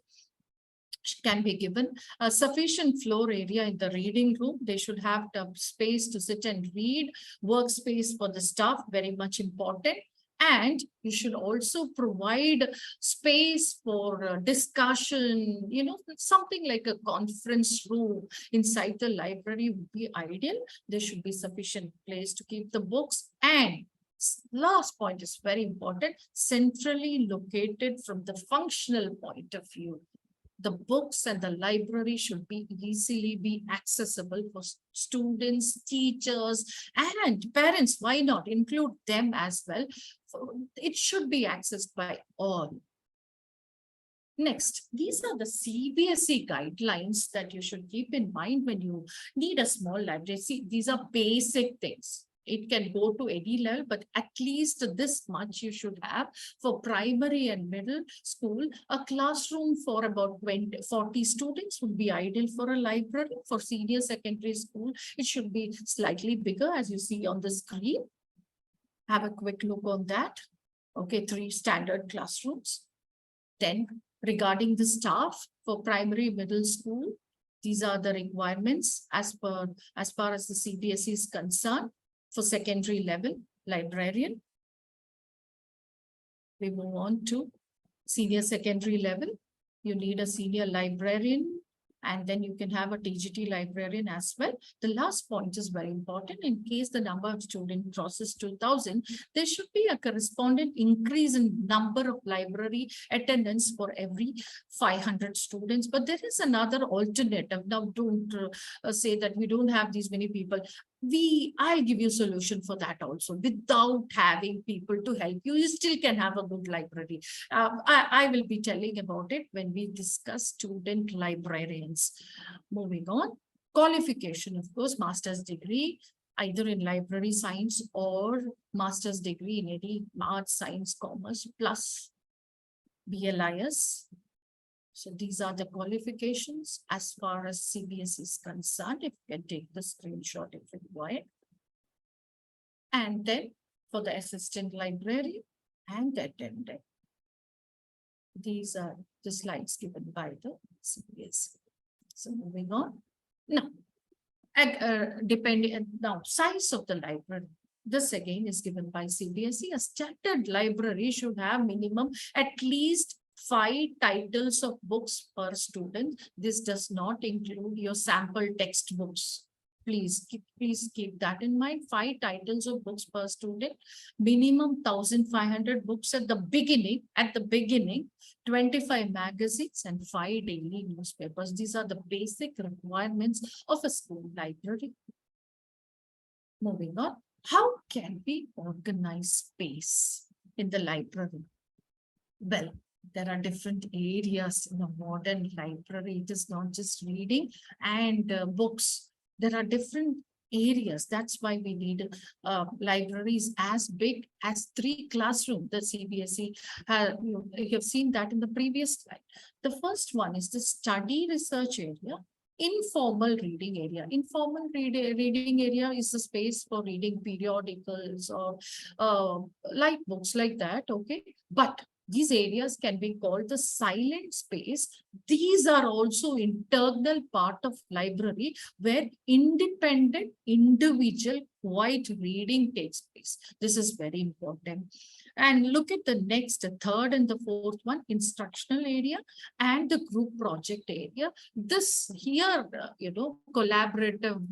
can be given. A sufficient floor area in the reading room. They should have the space to sit and read. Workspace for the staff, very much important. And you should also provide space for discussion, something like a conference room inside the library would be ideal. There should be sufficient place to keep the books. And last point is very important, centrally located from the functional point of view. The books and the library should be easily be accessible for students, teachers, and parents. Why not include them as well? It should be accessed by all. Next, these are the CBSE guidelines that you should keep in mind when you need a small library. See, these are basic things. It can go to any level, but at least this much you should have for primary and middle school. A classroom for about 40 students would be ideal for a library. For senior secondary school, it should be slightly bigger, as you see on the screen. Have a quick look on that. Okay, 3 standard classrooms. Then regarding the staff for primary, middle school, these are the requirements as far as the CBSE is concerned. For secondary level, librarian. We move on to senior secondary level. You need a senior librarian, and then you can have a TGT librarian as well. The last point is very important. In case the number of students crosses 2,000, there should be a corresponding increase in number of library attendance for every 500 students. But there is another alternative. Now, don't say that we don't have these many people. I'll give you a solution for that also. Without having people to help you, you still can have a good library. I will be telling about it when we discuss student librarians. Moving on, qualification, of course, master's degree, either in library science or master's degree in any arts, science, commerce, plus BLIS. So these are the qualifications as far as CBSE is concerned. If you can take the screenshot if required. And then for the assistant librarian and the attendant. These are the slides given by the CBSE. So moving on. Now, now size of the library. This again is given by CBSE. A standard library should have minimum at least 5 titles of books per student. This does not include your sample textbooks. Please keep that in mind. 5 titles of books per student. Minimum 1,500 books at the beginning. 25 magazines and 5 daily newspapers. These are the basic requirements of a school library. Moving on. How can we organize space in the library? Well, there are different areas in a modern library. It is not just reading and books. There are different areas. That's why we need libraries as big as 3 classrooms. The CBSE, you have seen that in the previous slide. The first one is the study research area. Informal reading area. Informal reading area is a space for reading periodicals or light books like that. Okay, but these areas can be called the silent space. These are also internal part of library where independent, individual, quiet reading takes place. This is very important. And look at the next, the third and the fourth one, instructional area and the group project area. This here, collaborative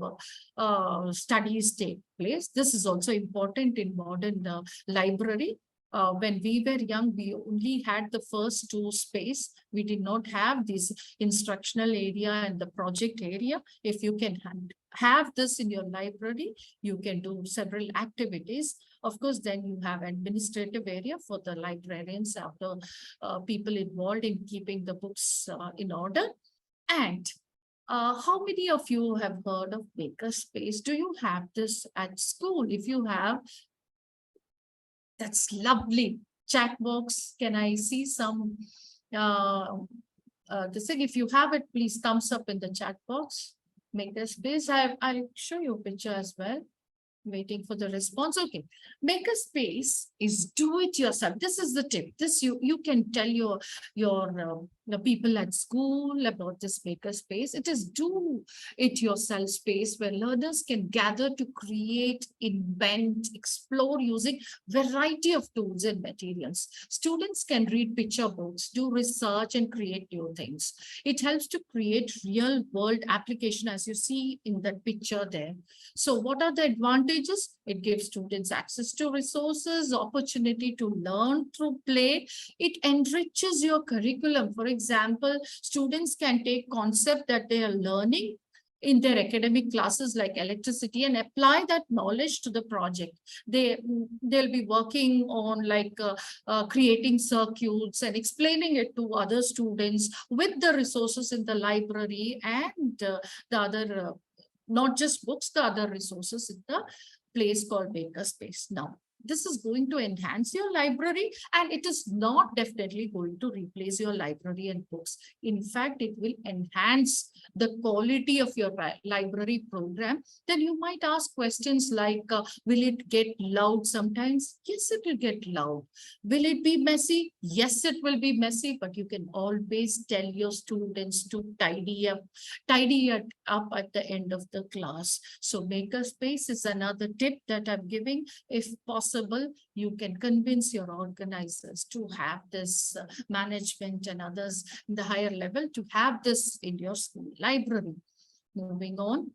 studies take place. This is also important in modern library. When we were young, we only had the first 2 space. We did not have this instructional area and the project area. If you can have this in your library, you can do several activities. Of course, then you have administrative area for the librarians, after people involved in keeping the books in order. And how many of you have heard of makerspace? Do you have this at school? If you have, that's lovely. Chat box, can I see some this thing? If you have it, please thumbs up in the chat box. Makerspace, I'll show you a picture as well. Waiting for the response. Okay, makerspace is do it yourself. This is the tip. This you can tell your the people at school about this makerspace. It is do it yourself space where learners can gather to create, invent, explore using variety of tools and materials. Students can read picture books, do research and create new things. It helps to create real world application as you see in that picture there. So what are the advantages? It gives students access to resources, opportunity to learn through play. It enriches your curriculum. For example, students can take concept that they are learning in their academic classes like electricity and apply that knowledge to the project. They'll be working on like creating circuits and explaining it to other students with the resources in the library and the other not just books, the other resources in the place called makerspace. Now, this is going to enhance your library and it is not definitely going to replace your library and books. In fact, it will enhance the quality of your library program. Then you might ask questions like, will it get loud sometimes? Yes, it will get loud. Will it be messy? Yes, it will be messy, but you can always tell your students to tidy it up at the end of the class. So makerspace is another tip that I'm giving. If possible, you can convince your organizers to have this management and others in the higher level to have this in your school library. Moving on.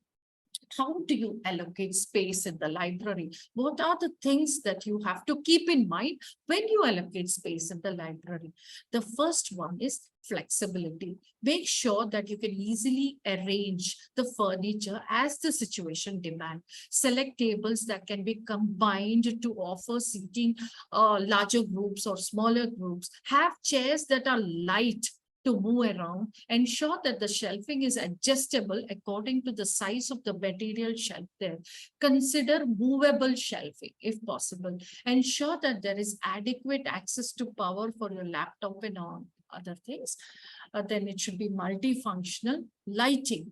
How do you allocate space in the library? What are the things that you have to keep in mind when you allocate space in the library? The first one is flexibility. Make sure that you can easily arrange the furniture as the situation demands. Select tables that can be combined to offer seating larger groups or smaller groups. Have chairs that are light to move around. Ensure that the shelving is adjustable according to the size of the material shelf there. Consider movable shelving if possible. Ensure that there is adequate access to power for your laptop and other things. Then it should be multifunctional. Lighting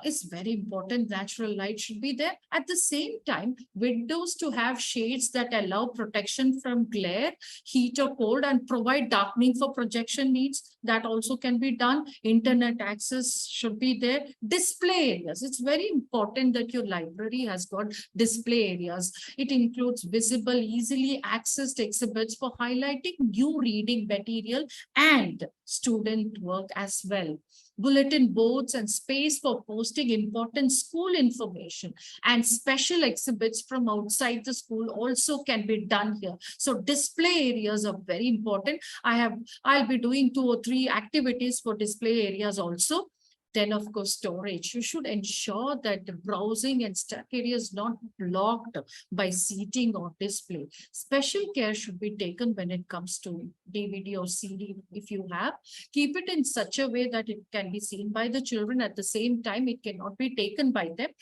is very important. Natural light should be there. At the same time, windows to have shades that allow protection from glare, heat or cold and provide darkening for projection needs. That also can be done. Internet access should be there. Display areas. It's very important that your library has got display areas. It includes visible, easily accessed exhibits for highlighting new reading material and student work as well. Bulletin boards and space for posting important school information and special exhibits from outside the school also can be done here. So display areas are very important. I'll be doing 2 or 3 activities for display areas also. Then, of course, storage. You should ensure that the browsing and stack area is not blocked by seating or display. Special care should be taken when it comes to DVD or CD. If you have, keep it in such a way that it can be seen by the children. At the same time, it cannot be taken by them.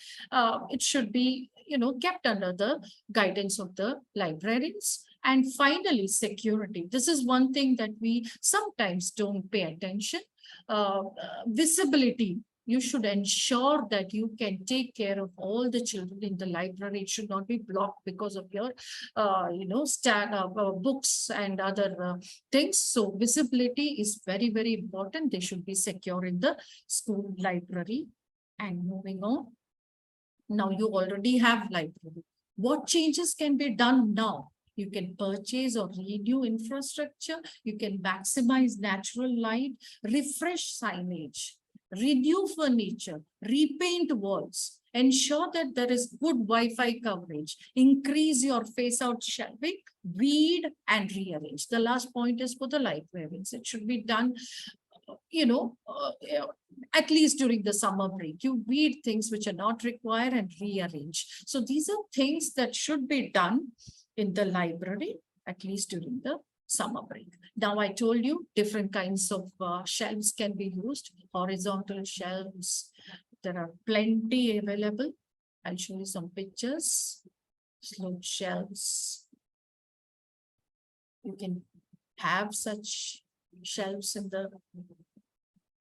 It should be, kept under the guidance of the librarians. And finally, security. This is one thing that we sometimes don't pay attention. Visibility. You should ensure that you can take care of all the children in the library. It should not be blocked because of your, books and other things. So visibility is very, very important. They should be secure in the school library. And moving on. Now you already have library. What changes can be done now? You can purchase or renew infrastructure. You can maximize natural light, refresh signage, renew furniture, repaint walls, ensure that there is good Wi-Fi coverage, increase your face-out shelving, weed and rearrange. The last point is for the librarians. It should be done, at least during the summer break. You weed things which are not required and rearrange. So these are things that should be done in the library, at least during the summer break. Now I told you different kinds of shelves can be used, horizontal shelves. There are plenty available. I'll show you some pictures. Slope shelves. You can have such shelves in the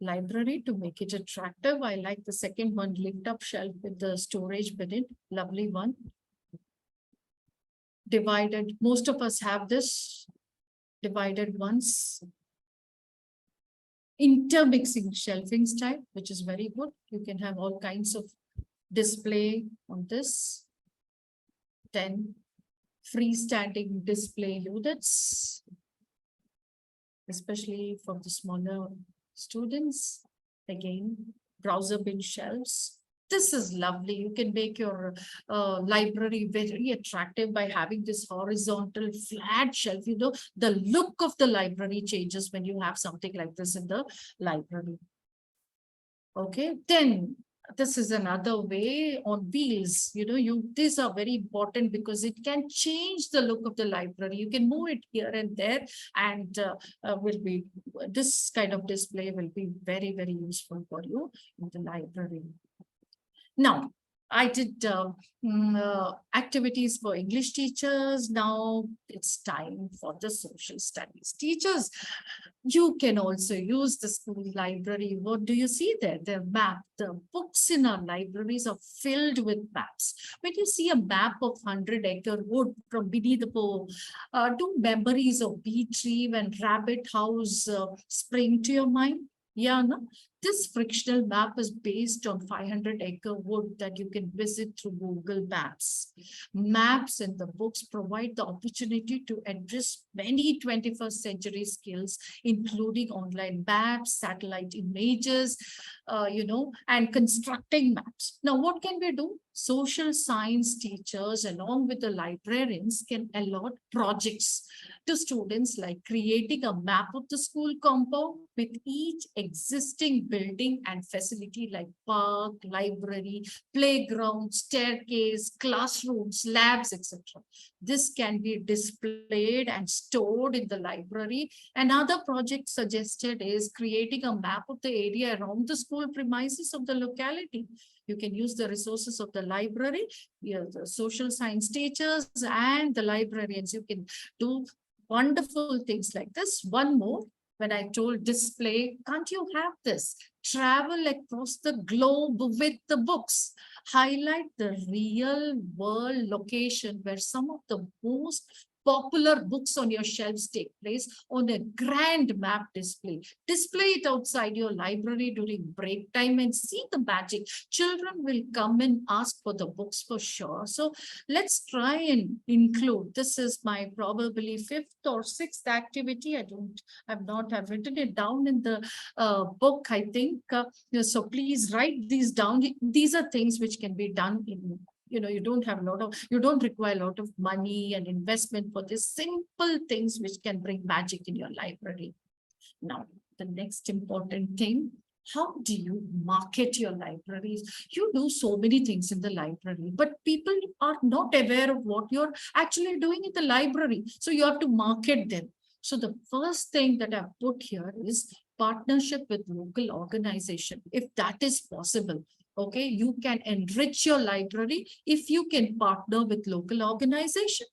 library to make it attractive. I like the second one, lift up shelf with the storage beneath. Lovely one. Divided, most of us have this, divided ones. Intermixing shelving style, which is very good. You can have all kinds of display on this. Then freestanding display units, especially for the smaller students. Again, browser bin shelves. This is lovely. You can make your library very attractive by having this horizontal flat shelf. The look of the library changes when you have something like this in the library. Okay, then this is another way on wheels. These are very important because it can change the look of the library. You can move it here and there, and this kind of display will be very, very useful for you in the library. Now, I did activities for English teachers. Now it's time for the social studies teachers. You can also use the school library. What do you see there? The map. The books in our libraries are filled with maps. When you see a map of 100-acre wood from beneath the pole, do memories of bee tree and rabbit house spring to your mind? Yeah, no? This frictional map is based on 500-acre wood that you can visit through Google Maps. Maps in the books provide the opportunity to address many 21st century skills, including online maps, satellite images, and constructing maps. Now, what can we do? Social science teachers, along with the librarians, can allot projects to students, like creating a map of the school compound with each existing building and facility like park, library, playground, staircase, classrooms, labs, etc. This can be displayed and stored in the library. Another project suggested is creating a map of the area around the school premises of the locality. You can use the resources of the library, the social science teachers and the librarians. You can do wonderful things like this. One more, when I told display, can't you have this? Travel across the globe with the books. Highlight the real world location where some of the most popular books on your shelves take place on a grand map display. Display it outside your library during break time and see the magic. Children will come and ask for the books for sure. So let's try and include. This is my probably 5th or 6th activity. I've not written it down in the book, I think. So please write these down. These are things which can be done in, you don't require a lot of money and investment for these simple things which can bring magic in your library. Now, the next important thing, How do you market your libraries? You do so many things in the library, but people are not aware of what you're actually doing in the library. So you have to market them. So the first thing that I've put here is partnership with local organization. If that is possible, okay, you can enrich your library if you can partner with local organization.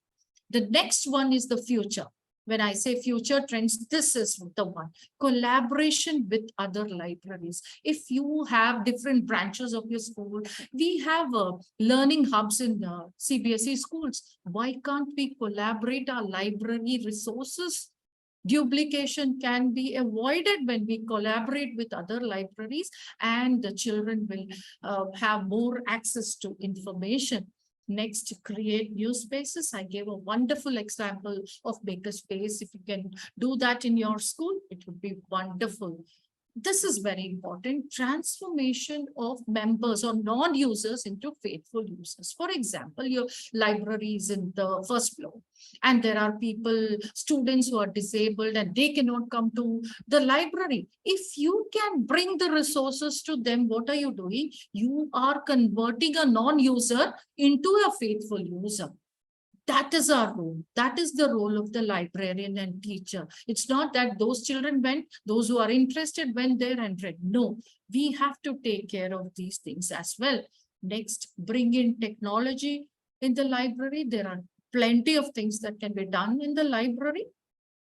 The next one is the future. When I say future trends, this is the one. Collaboration with other libraries. If you have different branches of your school, we have learning hubs in CBSE schools. Why can't we collaborate our library resources? Duplication can be avoided when we collaborate with other libraries, and the children will have more access to information. Next, create new spaces. I gave a wonderful example of makerspace. If you can do that in your school, it would be wonderful. This is very important. Transformation of members or non-users into faithful users. For example, your library is in the first floor and there are people, students who are disabled and they cannot come to the library. If you can bring the resources to them, what are you doing? You are converting a non-user into a faithful user. That is our role. That is the role of the librarian and teacher. It's not that those children went, those who are interested went there and read. No, we have to take care of these things as well. Next, bring in technology in the library. There are plenty of things that can be done in the library.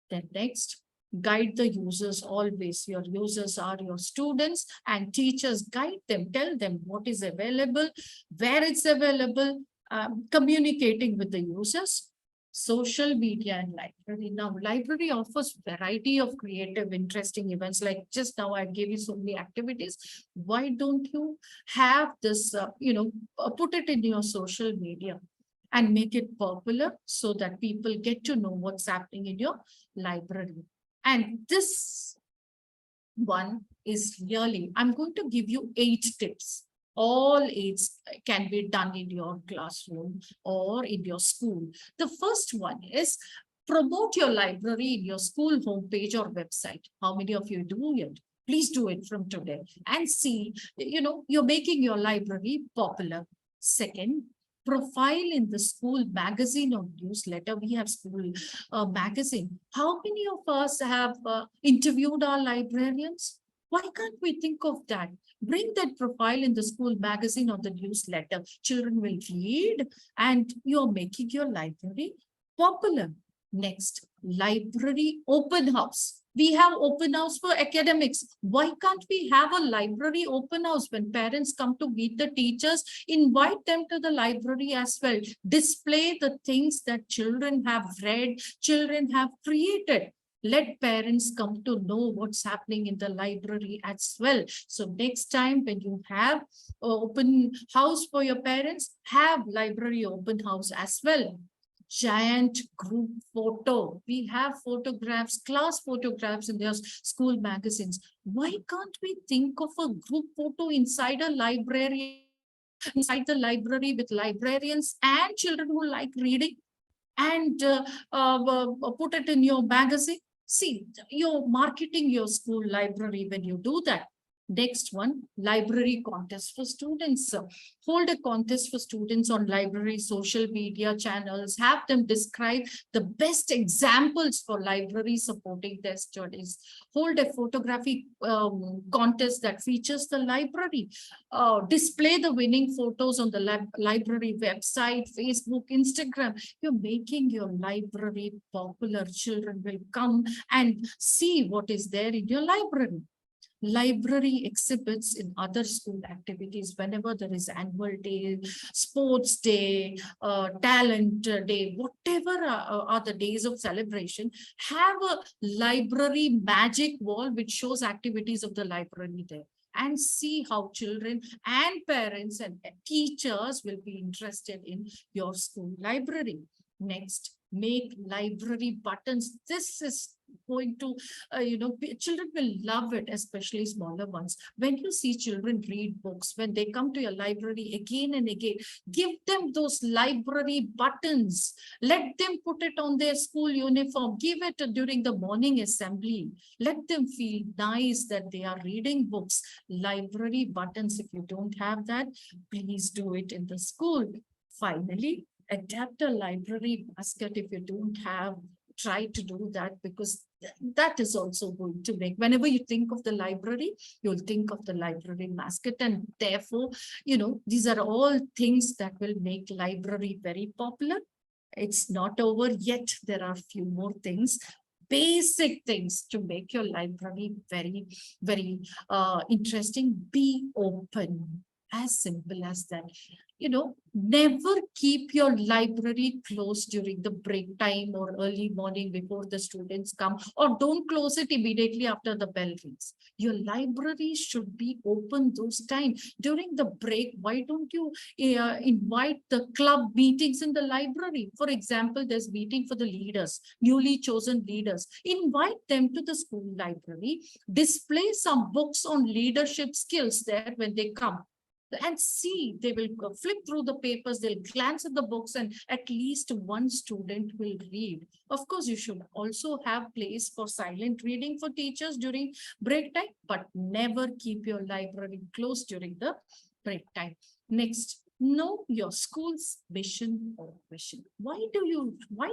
Then next, guide the users always. Your users are your students and teachers guide them, tell them what is available, where it's available, communicating with the users. Social media and library. Now, library offers variety of creative, interesting events. Like just now, I gave you so many activities. Why don't you have this, put it in your social media and make it popular so that people get to know what's happening in your library. And this one is really, I'm going to give you 8 tips. All 8 can be done in your classroom or in your school. The first one is promote your library in your school homepage or website. How many of you do it? Please do it from today and see, you're making your library popular. Second, profile in the school magazine or newsletter. We have school magazine. How many of us have interviewed our librarians? Why can't we think of that? Bring that profile in the school magazine or the newsletter. Children will read and you're making your library popular. Next, library open house. We have open house for academics. Why can't we have a library open house when parents come to meet the teachers? Invite them to the library as well. Display the things that children have read, children have created. Let parents come to know what's happening in the library as well. So next time when you have open house for your parents, have library open house as well. Giant group photo. We have photographs, class photographs in their school magazines. Why can't we think of a group photo inside a library, inside the library with librarians and children who like reading, and put it in your magazine? See, you're marketing your school library when you do that. Next one, library contest for students. Hold a contest for students on library social media channels. Have them describe the best examples for library supporting their studies. Hold a photography contest that features the library. Display the winning photos on the library website, Facebook, Instagram. You're making your library popular. Children will come and see what is there in your library. Library exhibits in other school activities whenever there is annual day, sports day, talent day, whatever are the days of celebration. Have a library magic wall which shows activities of the library there, and see how children and parents and teachers will be interested in your school library. Next, make library buttons. This is going to, children will love it, especially smaller ones. When you see children read books, when they come to your library again and again, give them those library buttons. Let them put it on their school uniform. Give it during the morning assembly. Let them feel nice that they are reading books. Library buttons, if you don't have that, please do it in the school. Finally, adapt a library basket if you don't have. Try to do that, because that is also going to make, whenever you think of the library, you'll think of the library basket. And therefore, these are all things that will make library very popular. It's not over yet. There are a few more things, basic things to make your library very, very interesting. Be open. As simple as that. Never keep your library closed during the break time or early morning before the students come, or don't close it immediately after the bell rings. Your library should be open those times. During the break, why don't you invite the club meetings in the library? For example, there's meeting for the leaders, newly chosen leaders. Invite them to the school library, display some books on leadership skills there when they come. And see, they will flip through the papers, they'll glance at the books, and at least one student will read. Of course, you should also have place for silent reading for teachers during break time, but never keep your library closed during the break time. Next, know your school's mission or vision. Why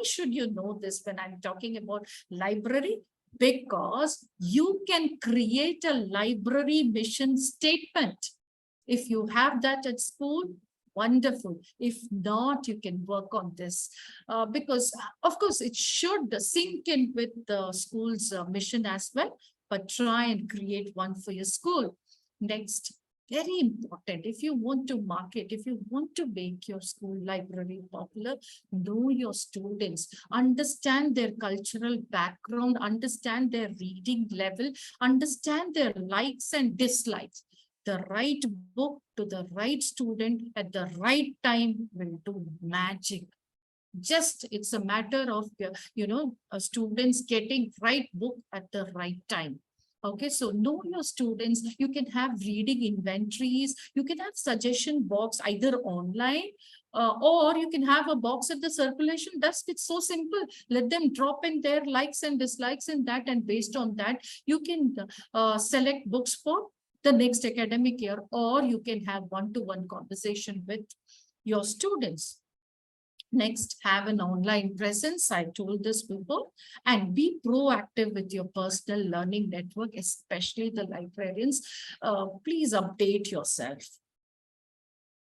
should you know this when I'm talking about library? Because you can create a library mission statement. If you have that at school, wonderful. If not, you can work on this because, of course, it should sink in with the school's mission as well, but try and create one for your school. Next, very important, if you want to market, if you want to make your school library popular, know your students, understand their cultural background, understand their reading level, understand their likes and dislikes. The right book to the right student at the right time will do magic. Just it's a matter of, students getting right book at the right time. Okay, so know your students. You can have reading inventories. You can have suggestion box either online or you can have a box at the circulation desk. It's so simple. Let them drop in their likes and dislikes in that, and based on that, you can select books for the next academic year, or you can have one-to-one conversation with your students. Next, have an online presence. I told this before, and be proactive with your personal learning network, especially the librarians. Please update yourself.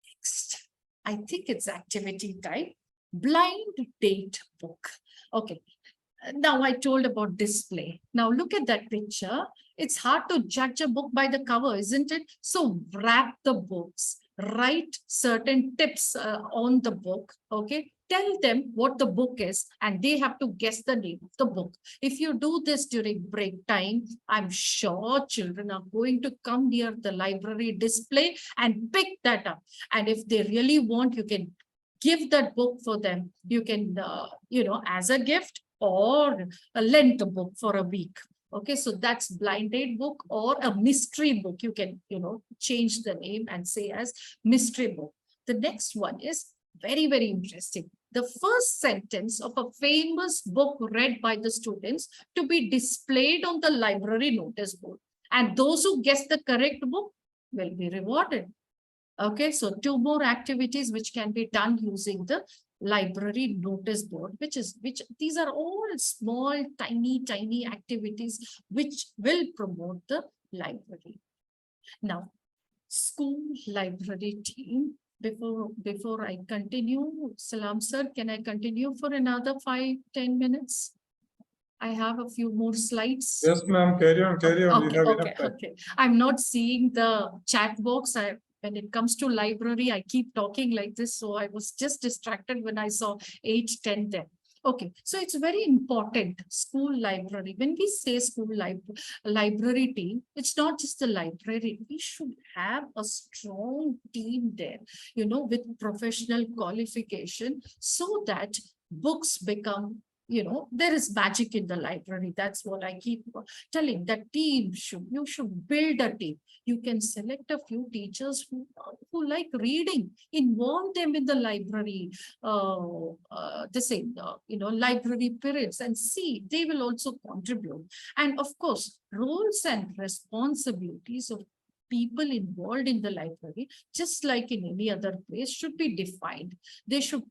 Next, I think it's activity type. Blind date book. Okay. Now I told about display. Now look at that picture. It's hard to judge a book by the cover, isn't it? So wrap the books, write certain tips on the book. Okay. Tell them what the book is, and they have to guess the name of the book. If you do this during break time, I'm sure children are going to come near the library display and pick that up. And if they really want, you can give that book for them. You can, as a gift, or lend the book for a week. Okay, so that's blind date book or a mystery book. You can, change the name and say as mystery book. The next one is very, very interesting. The first sentence of a famous book read by the students to be displayed on the library notice board. And those who guess the correct book will be rewarded. Okay, so 2 more activities which can be done using the library notice board, which these are all small, tiny activities which will promote the library. Now, school library team, before I continue, Salam sir, can I continue for another 5-10 minutes? I have a few more slides. Yes, ma'am. Carry on. Okay, You have enough time. okay. I'm not seeing the chat box. When it comes to library, I keep talking like this. So I was just distracted when I saw 8-10 there. Okay, so it's very important, school library. When we say school library team, it's not just the library. We should have a strong team there, with professional qualification, so that books become, there is magic in the library. That's what I keep telling. That you should build a team. You can select a few teachers who like reading, involve them in the library, library periods, and see, they will also contribute. And of course, roles and responsibilities of people involved in the library, just like in any other place, should be defined. They should,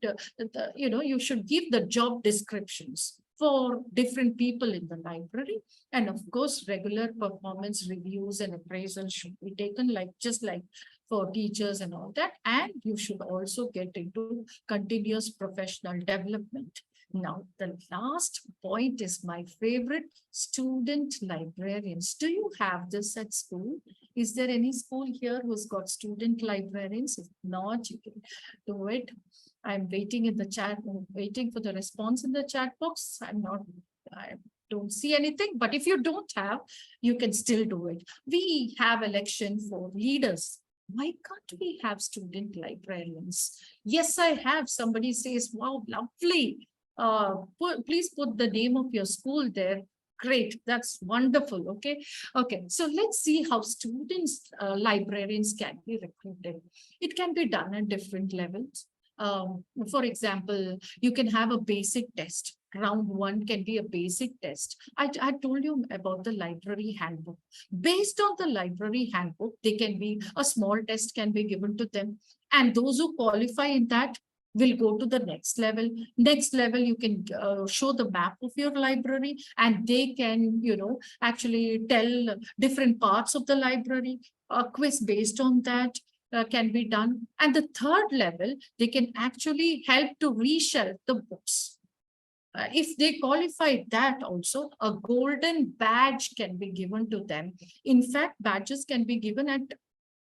you should give the job descriptions for different people in the library. And of course, regular performance reviews and appraisals should be taken, just like for teachers and all that. And you should also get into continuous professional development. Now, the last point is my favorite: student librarians. Do you have this at school? Is there any school here who's got student librarians? If not, you can do it. I'm waiting in the chat, waiting for the response in the chat box. I don't see anything, but if you don't have, you can still do it. We have election for leaders. Why can't we have student librarians? Yes, I have. Somebody says, wow, lovely. Please put the name of your school there. Great, that's wonderful. Okay, so let's see how students, librarians can be recruited. It can be done at different levels. For example, you can have a basic test. Round 1 can be a basic test. I told you about the library handbook. Based on the library handbook, a small test can be given to them. And those who qualify in that will go to the next level. Next level, you can show the map of your library, and they can, actually tell different parts of the library. A quiz based on that can be done. And the third level, they can actually help to reshelve the books. If they qualify that also, a golden badge can be given to them. In fact, badges can be given at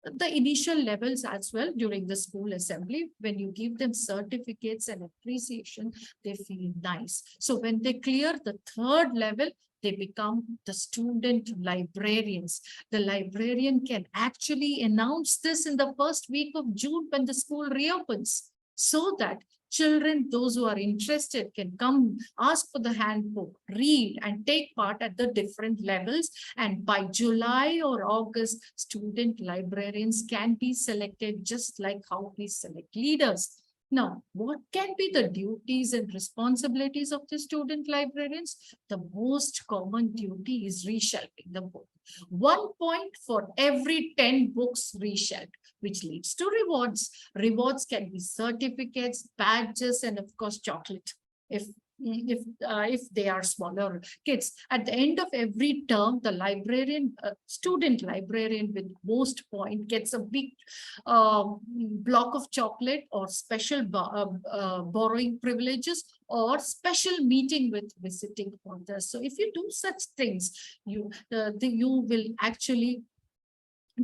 the initial levels as well during the school assembly. When you give them certificates and appreciation, they feel nice. So when they clear the third level, they become the student librarians. The librarian can actually announce this in the first week of June when the school reopens, so that children, those who are interested, can come, ask for the handbook, read, and take part at the different levels. And by July or August, student librarians can be selected, just like how we select leaders. Now, what can be the duties and responsibilities of the student librarians? The most common duty is reshelving the book. 1 point for every 10 books reshelved, which leads to rewards. Rewards can be certificates, badges, and of course, chocolate. If they are smaller kids. At the end of every term, the librarian, student librarian with most point, gets a big block of chocolate, or special borrowing privileges, or special meeting with visiting authors. So if you do such things, you will actually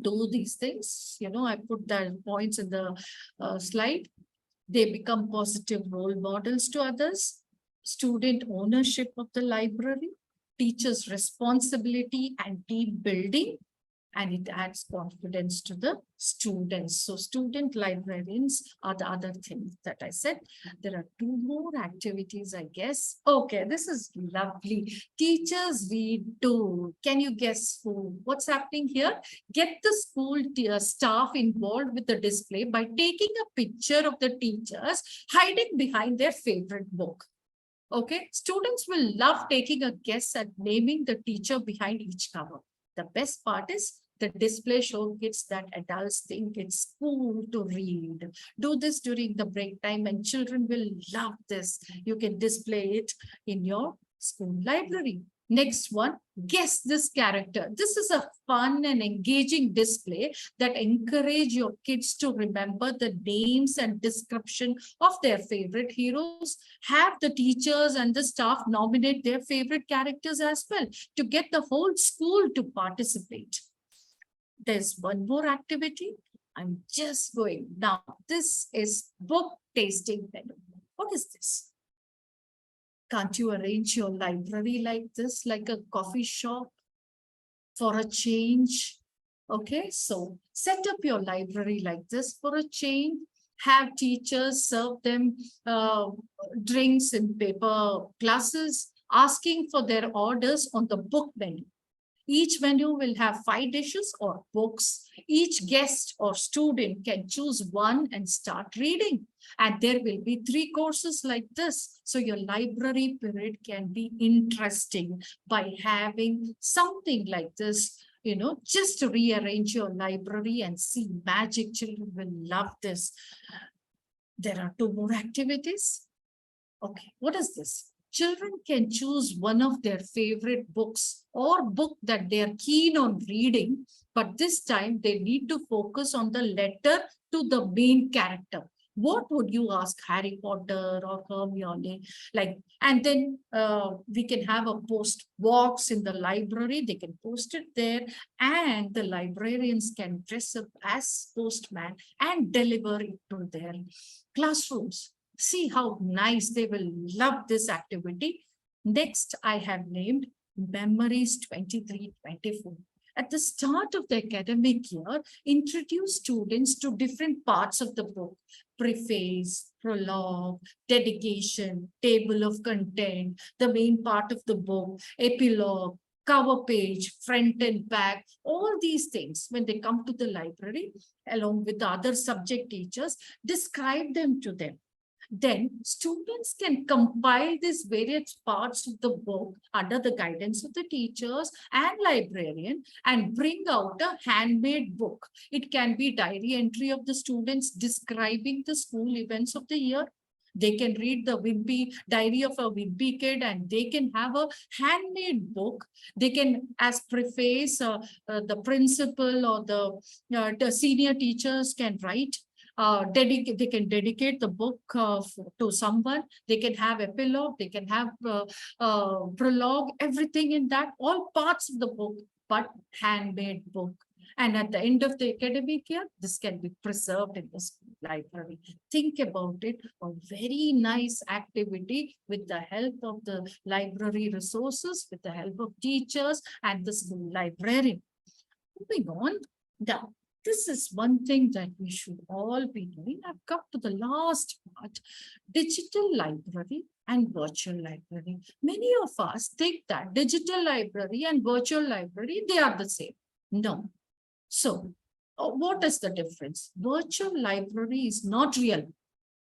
do these things. I put the points in the slide. They become positive role models to others. Student ownership of the library, teachers' responsibility and team building, and it adds confidence to the students. So student librarians are the other things that I said. There are 2 more activities, I guess. Okay, this is lovely. Teachers read too. Can you guess what's happening here? Get the school staff involved with the display by taking a picture of the teachers hiding behind their favorite book. Okay, students will love taking a guess at naming the teacher behind each cover. The best part is the display showcases that adults think it's cool to read. Do this during the break time and children will love this. You can display it in your school library. Next one, guess this character. This is a fun and engaging display that encourage your kids to remember the names and description of their favorite heroes. Have the teachers and the staff nominate their favorite characters as well to get the whole school to participate. There's one more activity. I'm just going now. This is book tasting menu. What is this? Can't you arrange your library like this, like a coffee shop for a change? Okay, so set up your library like this for a change. have teachers serve them drinks in paper glasses, asking for their orders on the book menu. Each menu will have 5 dishes or books. Each guest or student can choose one and start reading. And there will be 3 courses like this. So your library period can be interesting by having something like this. Just to rearrange your library and see magic. Children will love this. There are 2 more activities. Okay, what is this? Children can choose one of their favorite books or book that they are keen on reading, but this time they need to focus on the letter to the main character. What would you ask Harry Potter or Hermione? And then we can have a post box in the library. They can post it there, and the librarians can dress up as postman and deliver it to their classrooms. See how nice. They will love this activity. Next, I have named Memories 23-24. At the start of the academic year, introduce students to different parts of the book: preface, prologue, dedication, table of content, the main part of the book, epilogue, cover page, front and back, all these things. When they come to the library, along with the other subject teachers, describe them to them. Then students can compile these various parts of the book under the guidance of the teachers and librarian and bring out a handmade book. It can be diary entry of the students describing the school events of the year. They can read the diary of a wimpy kid, and they can have a handmade book. They can, as preface, the principal or the senior teachers can write. They can dedicate the book to someone. They can have epilogue, they can have prologue, everything in that, all parts of the book, but handmade book. And at the end of the academic year, this can be preserved in the school library. Think about it, a very nice activity with the help of the library resources, with the help of teachers and the school librarian. Moving on, now, this is one thing that we should all be doing. I've come to the last part: digital library and virtual library. Many of us think that digital library and virtual library, they are the same. No. So, what is the difference? Virtual library is not real.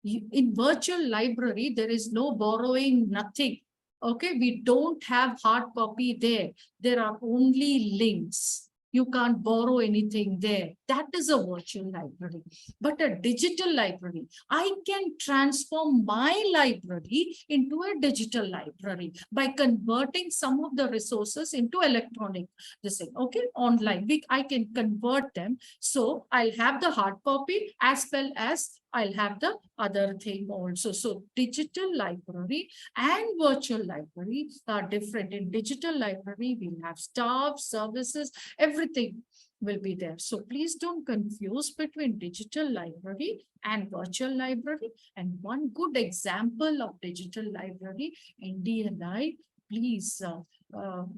In virtual library, there is no borrowing, nothing. Okay, we don't have hard copy there. There are only links. You can't borrow anything there. That is a virtual library. But a digital library, I can transform my library into a digital library by converting some of the resources into electronic. Okay, online. I can convert them. So I'll have the hard copy as well as I'll have the other thing also. So digital library and virtual library are different. In digital library, we'll have staff, services, everything will be there. So please don't confuse between digital library and virtual library. And one good example of digital library, NDLI, please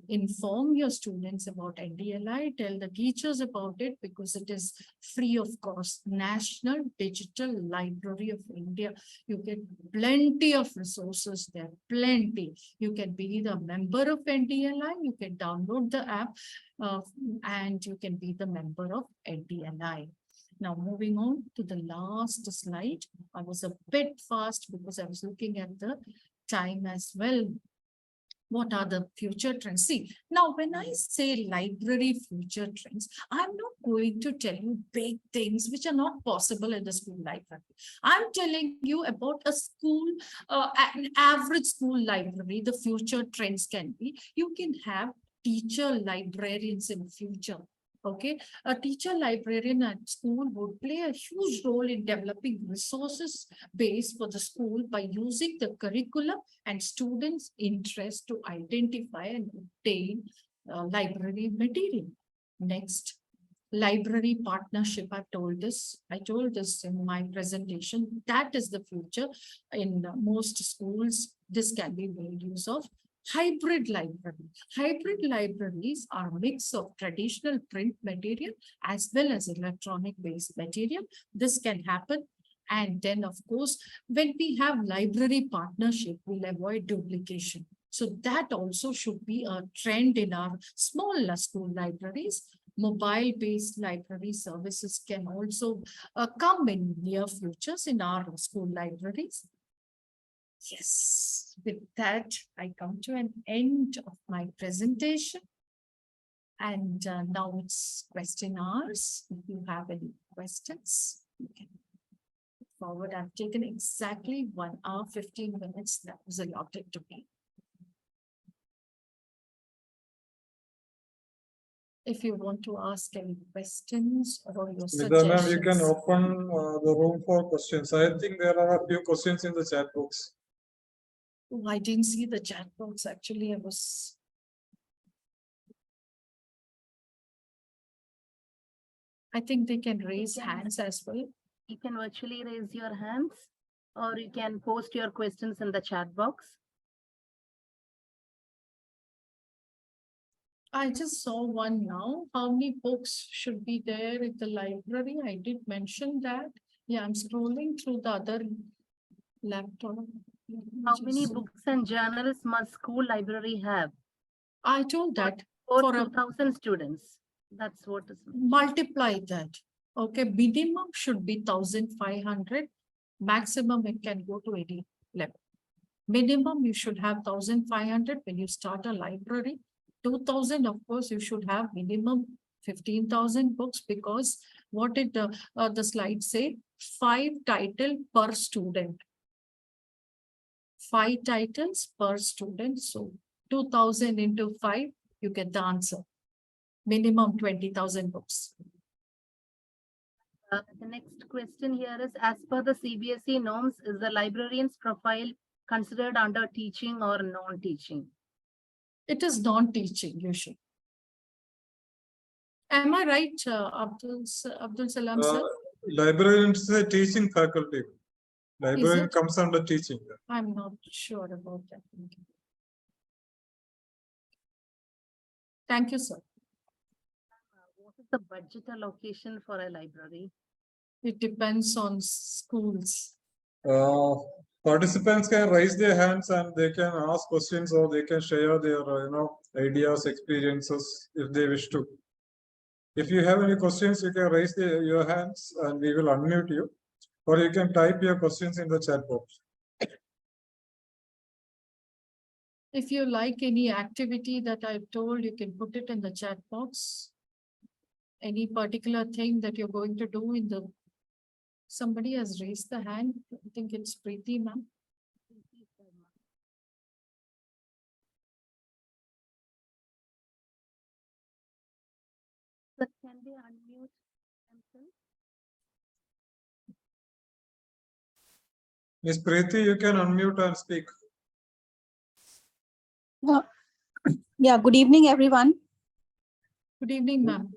inform your students about NDLI, tell the teachers about it, because it is free of cost. National Digital Library of India. You get plenty of resources there, plenty. You can be the member of NDLI, you can download the app and you can be the member of NDLI. Now, moving on to the last slide. I was a bit fast because I was looking at the time as well. What are the future trends? See, now when I say library future trends, I'm not going to tell you big things which are not possible in the school library. I'm telling you about a school, an average school library. The future trends can be, you can have teacher librarians in future. Okay, a teacher librarian at school would play a huge role in developing resources base for the school by using the curriculum and students' interest to identify and obtain library material. Next, library partnership. I told this in my presentation. That is the future. In most schools, this can be made use of. Hybrid library. Hybrid libraries are a mix of traditional print material as well as electronic based material. This can happen And then, of course, when we have library partnership, we'll avoid duplication. So that also should be a trend in our small school libraries. Mobile-based library services can also come in near futures in our school libraries. Yes, with that, I come to an end of my presentation. And now it's question hours. If you have any questions, you can put forward. I've taken exactly 1 hour, 15 minutes that was allotted to me. If you want to ask any questions or your Smita ma'am, you can suggestions. open the room for questions. I think there are a few questions in the chat box. Oh, I didn't see the chat box. Actually, I think they can raise hands as well. You can virtually raise your hands or you can post your questions in the chat box. I just saw one now. How many books should be there in the library? I did mention that. Yeah, I'm scrolling through the other laptop. How many books and journals must school library have? I told that For for a 2000 students. That's what is. multiply that. Okay, minimum should be 1,500. Maximum it can go to 11. Minimum you should have 1,500 when you start a library. 2,000, of course, you should have minimum 15,000 books, because what did the slide say? 5 titles per student. 5 titles per student. So 2,000 into 5, you get the answer. Minimum 20,000 books. The next question here is, as per the CBSE norms, is the librarian's profile considered under teaching or non-teaching? It is non-teaching usually. Am I right, Abdul Salam sir? Librarian is a teaching faculty. Librarian it? comes under teaching. I'm not sure about that. Thank you, sir. What is the budget allocation for a library? It depends on schools. Participants can raise their hands and they can ask questions, or they can share their ideas, experiences if they wish to. If you have any questions, you can raise your hands and we will unmute you, or you can type your questions in the chat box. If you like any activity that I've told, you can put it in the chat box. Any particular thing that you're going to do in the... Somebody has raised the hand. I think it's Preeti, ma'am. But can they unmute themselves? Ms. Preeti, you can unmute and speak. Yeah, good evening, everyone. Good evening, ma'am.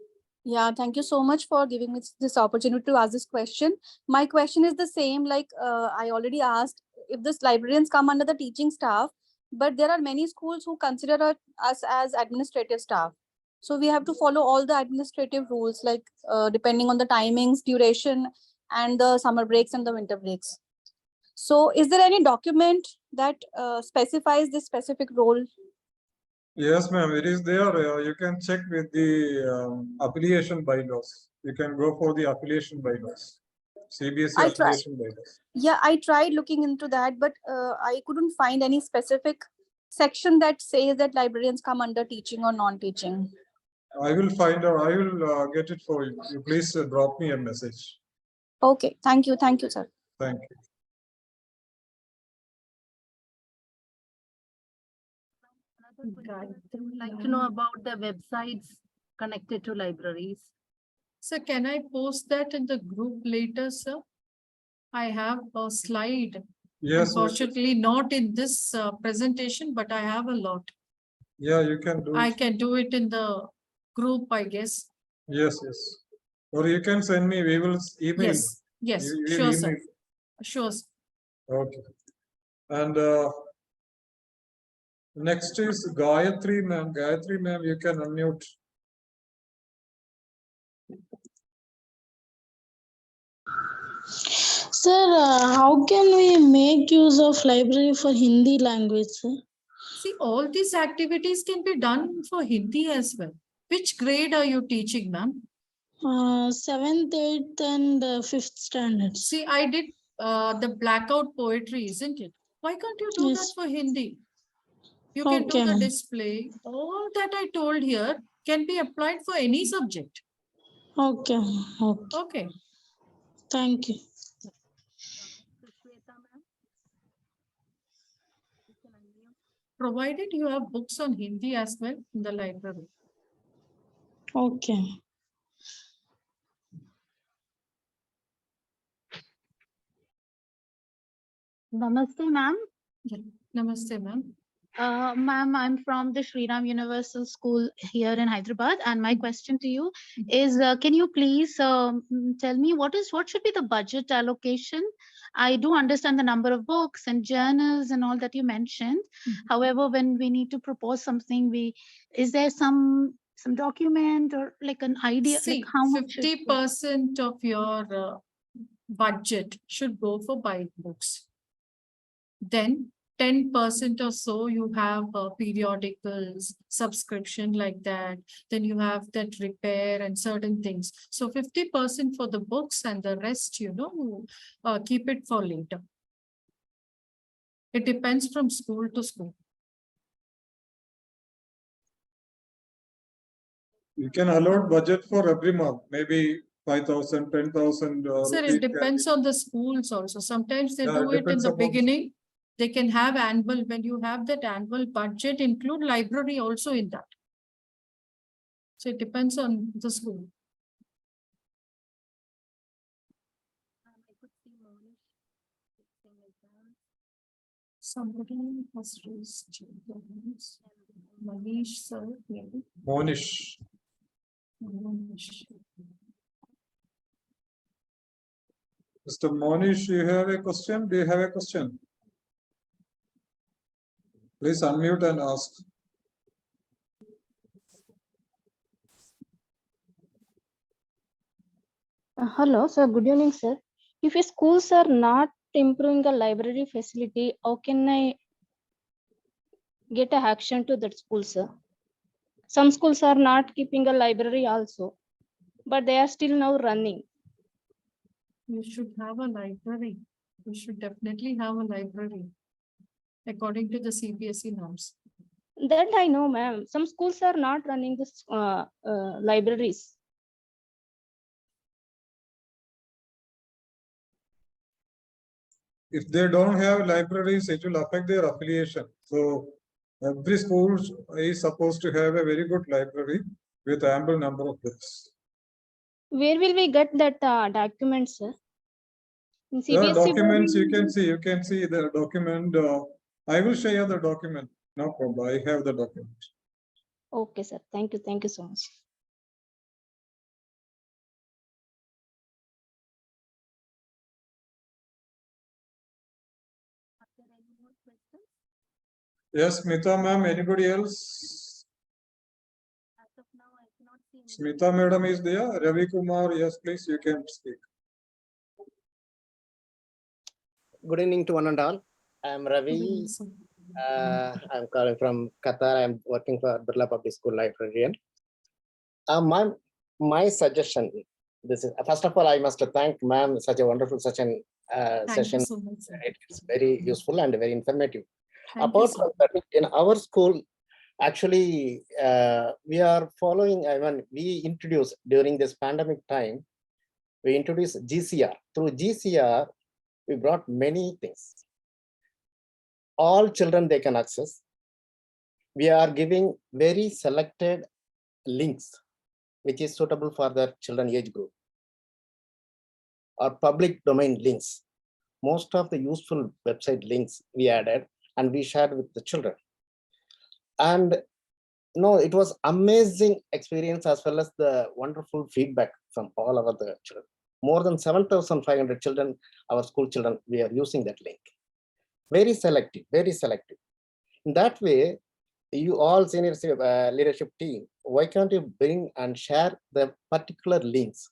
Yeah, thank you so much for giving me this opportunity to ask this question. My question is the same, like I already asked, if this librarians come under the teaching staff, but there are many schools who consider us as administrative staff. So we have to follow all the administrative rules, like depending on the timings, duration, and the summer breaks and the winter breaks. So is there any document that specifies this specific role? Yes, ma'am, it is there. You can check with the affiliation bylaws. You can go for the affiliation bylaws. CBSE I tried. affiliation bylaws. Yeah, I tried looking into that, but I couldn't find any specific section that says that librarians come under teaching or non-teaching. I will find out. I will get it for you. You please drop me a message. Okay, thank you, sir. Thank you. I would like to know about the websites connected to libraries. So can I post that in the group later, sir? I have a slide. Yes. Unfortunately, not in this presentation, but I have a lot. Yeah, you can do I it. can do it in the group, I guess. Yes, yes. Or you can send me. We will email. Yes, yes, We will sure, sir. email. Sure, sir. Okay. And next is Gayatri ma'am. Gayatri ma'am, you can unmute. Sir, how can we make use of library for Hindi language, sir? See, all these activities can be done for Hindi as well. Which grade are you teaching, ma'am? 7th, 8th, and 5th standards. See, I did the Blackout Poetry, isn't it? Why can't you do that Yes. for Hindi? You can do Okay, the ma'am. display. All that I told here can be applied for any subject. Okay, ma'am. Okay. Okay. Thank you. Provided you have books on Hindi as well in the library. Okay. Namaste, ma'am. Yeah. Namaste, ma'am. Ma'am, I'm from the Shriram Universal School here in Hyderabad, and my question to you is: can you please tell me what should be the budget allocation? I do understand the number of books and journals and all that you mentioned. However, when we need to propose something, is there some document or like an idea, See, like how much? 50% of your budget should go for buying books. Then 10% or so you have periodicals, subscription like that. Then you have that repair and certain things. So 50% for the books and the rest, keep it for later. It depends from school to school. You can allot budget for every month, maybe 5,000, 10,000. Sir, it depends on the schools also. Sometimes they do it in depends the upon beginning. They can have annual, when you have that annual budget, include library also in that. So it depends on the school. Somebody has raised their hands. Manish, sir, maybe. Monish. Manish. Mr. Monish, you have a question? Do you have a question? Please unmute and ask. Hello, sir. Good evening, sir. If schools are not improving the library facility, how can I get a action to that school, sir? Some schools are not keeping a library also, but they are still now running. You should have a library. You should definitely have a library according to the CBSE norms. That I know, ma'am. Some schools are not running this libraries. If they don't have libraries, it will affect their affiliation. So every school is supposed to have a very good library with ample number of books. Where will we get that documents, sir? In There are CBSE documents you can see the document. I will share the document. No problem. I have the document. Okay, sir. Thank you. Thank you so much. Yes, Smita ma'am. Anybody else? Smita madam is there. Ravi Kumar. Yes, please. You can speak. Good evening to one and all. I am Ravi. I'm calling from Qatar. I'm working for Birla Public School librarian. My suggestion. This is first of all, I must thank ma'am. Such a wonderful session. Thank you so much, sir. It's very useful and very informative. Thank Apart you, from that, in our school, actually, we are following. We introduced during this pandemic time. We introduced GCR. Through GCR, we brought many things. All children they can access. We are giving very selected links, which is suitable for their children age group, or public domain links. Most of the useful website links we added and we shared with the children. And no, it was amazing experience as well as the wonderful feedback from all of the children. More than 7,500 children, our school children, we are using that link. Very selective, very selective. In that way, you all senior leadership team, why can't you bring and share the particular links,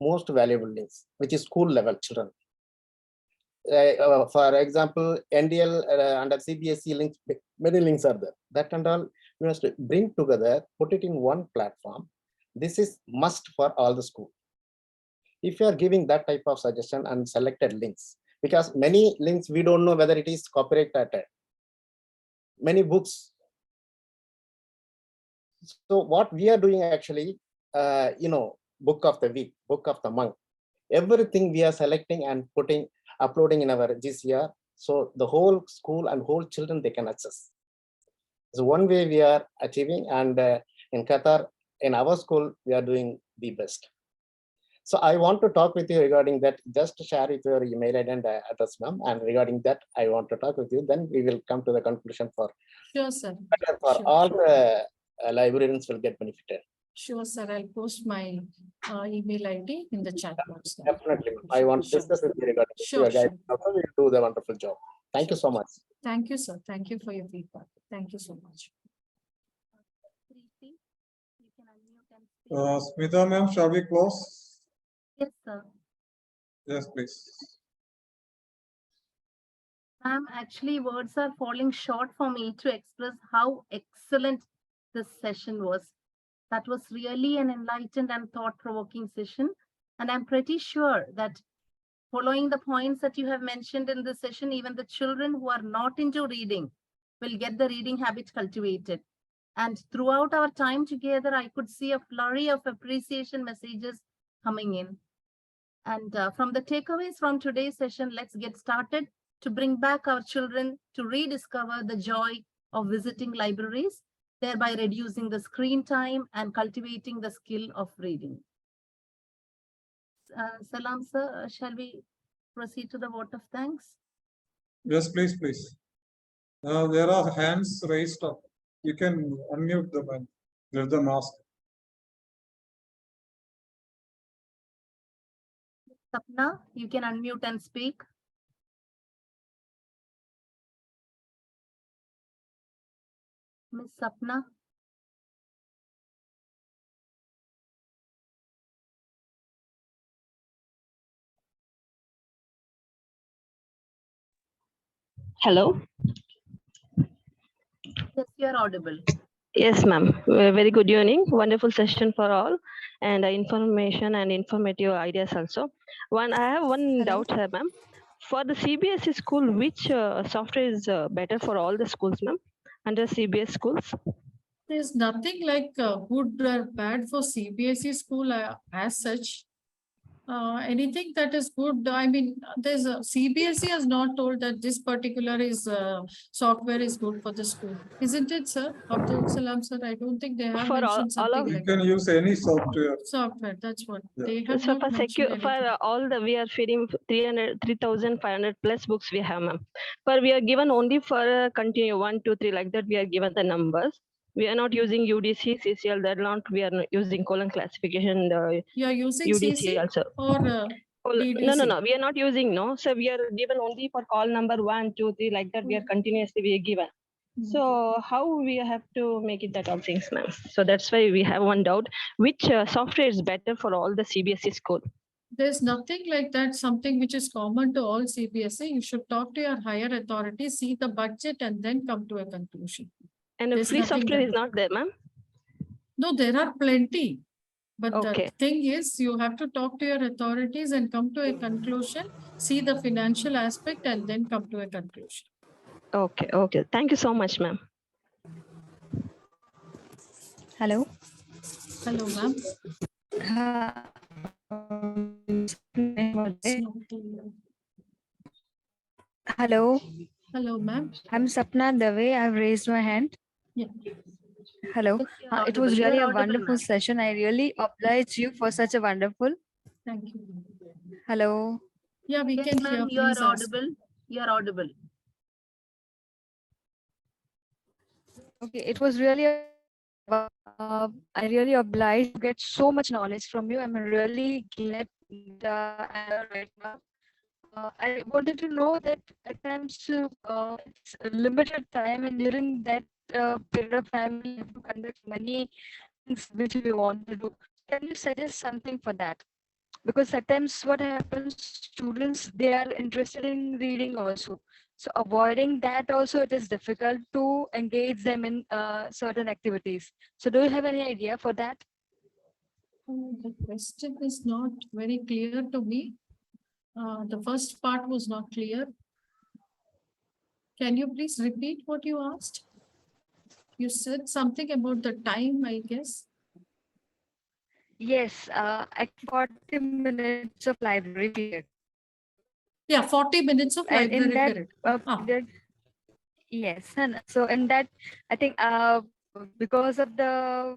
most valuable links, which is school level children, For example, NDL under CBSE links, many links are there. That and all, we must bring together, put it in one platform. This is must for all the school. If you are giving that type of suggestion and selected links, because many links we don't know whether it is copyrighted. Many books. So what we are doing actually, book of the week, book of the month, everything we are selecting and uploading in our GCR. So the whole school and whole children, they can access. So one way we are achieving, and in Qatar, in our school, we are doing the best. So I want to talk with you regarding that. Just share with your email ID and address, ma'am. And regarding that, I want to talk with you. Then we will come to the conclusion for Sure, sir. For all the librarians will get benefited. Sure, sir. I'll post my email ID in the chat box. Definitely. I want to discuss with you regarding Sure, guys. We do the wonderful job. Thank you so much. Thank you, sir. Thank you for your feedback. Thank you so much. Smita ma'am, shall we close? Yes, sir. Yes, please. Actually, words are falling short for me to express how excellent this session was. That was really an enlightened and thought-provoking session. And I'm pretty sure that following the points that you have mentioned in this session, even the children who are not into reading will get the reading habit cultivated. And throughout our time together, I could see a flurry of appreciation messages coming in. And from the takeaways from today's session, let's get started to bring back our children to rediscover the joy of visiting libraries, thereby reducing the screen time and cultivating the skill of reading. Salam, sir, shall we proceed to the vote of thanks? Yes, please, please. There are hands raised up. You can unmute them and give them ask. Sapna, you can unmute and speak. Miss Sapna. Hello. Yes, you are audible. Yes, ma'am. Very good evening. Wonderful session for all, and information and informative ideas also. I have one doubt, ma'am. For the CBSE school, which software is better for all the schools, ma'am? Under CBS schools? There's nothing like good or bad for CBSE school as such. Anything that is good, I mean, there's a CBSE has not told that this particular software is good for the school, isn't it, sir? Abdul Salam, sir, I don't think they have For mentioned something like you can use any software. software. That's what they So have for not mentioned anything. for all we are feeding 3,500 plus books we have, ma'am. But we are given only for continue 1, 2, 3 like that. We are given the numbers. We are not using UDC, CCL. That not we are not using colon classification. You are using UDC CC also. or DDC? No. We are not using. No, so we are given only for call number 1, 2, 3 like that. We are continuously we are given. So how we have to make it that all things, ma'am? So that's why we have one doubt. Which software is better for all the CBSE school? There's nothing like that, something which is common to all CBSE. You should talk to your higher authority, see the budget, and then come to a conclusion. And a free software is not there, ma'am? No, there are plenty. But Okay. the thing is, you have to talk to your authorities and come to a conclusion, see the financial aspect, and then come to a conclusion. Okay. Thank you so much, ma'am. Hello. Hello, ma'am. Hello. Hello, ma'am. I'm Sapna Dave. I've raised my hand. Yeah. Hello. Yes, it was you're really a audible, wonderful ma'am. session. I really oblige you for such a wonderful. Thank you. Hello. Yeah, we Yes, can ma'am, hear. you are Please ask. audible. You are audible. Okay, it was really I really obliged to get so much knowledge from you. I'm really glad right now. I wanted to know that at times it's a limited time, and during that period of time we have to conduct many things which we want to do. Can you suggest something for that? because at times what happens, students, they are interested in reading also. So avoiding that also, it is difficult to engage them in certain activities. So do you have any idea for that? The question is not very clear to me. The first part was not clear. Can you please repeat what you asked? You said something about the time, I guess. Yes, at 40 minutes of library period. Yeah, 40 minutes of And in library that period. period, yes, and so in that, I think because of the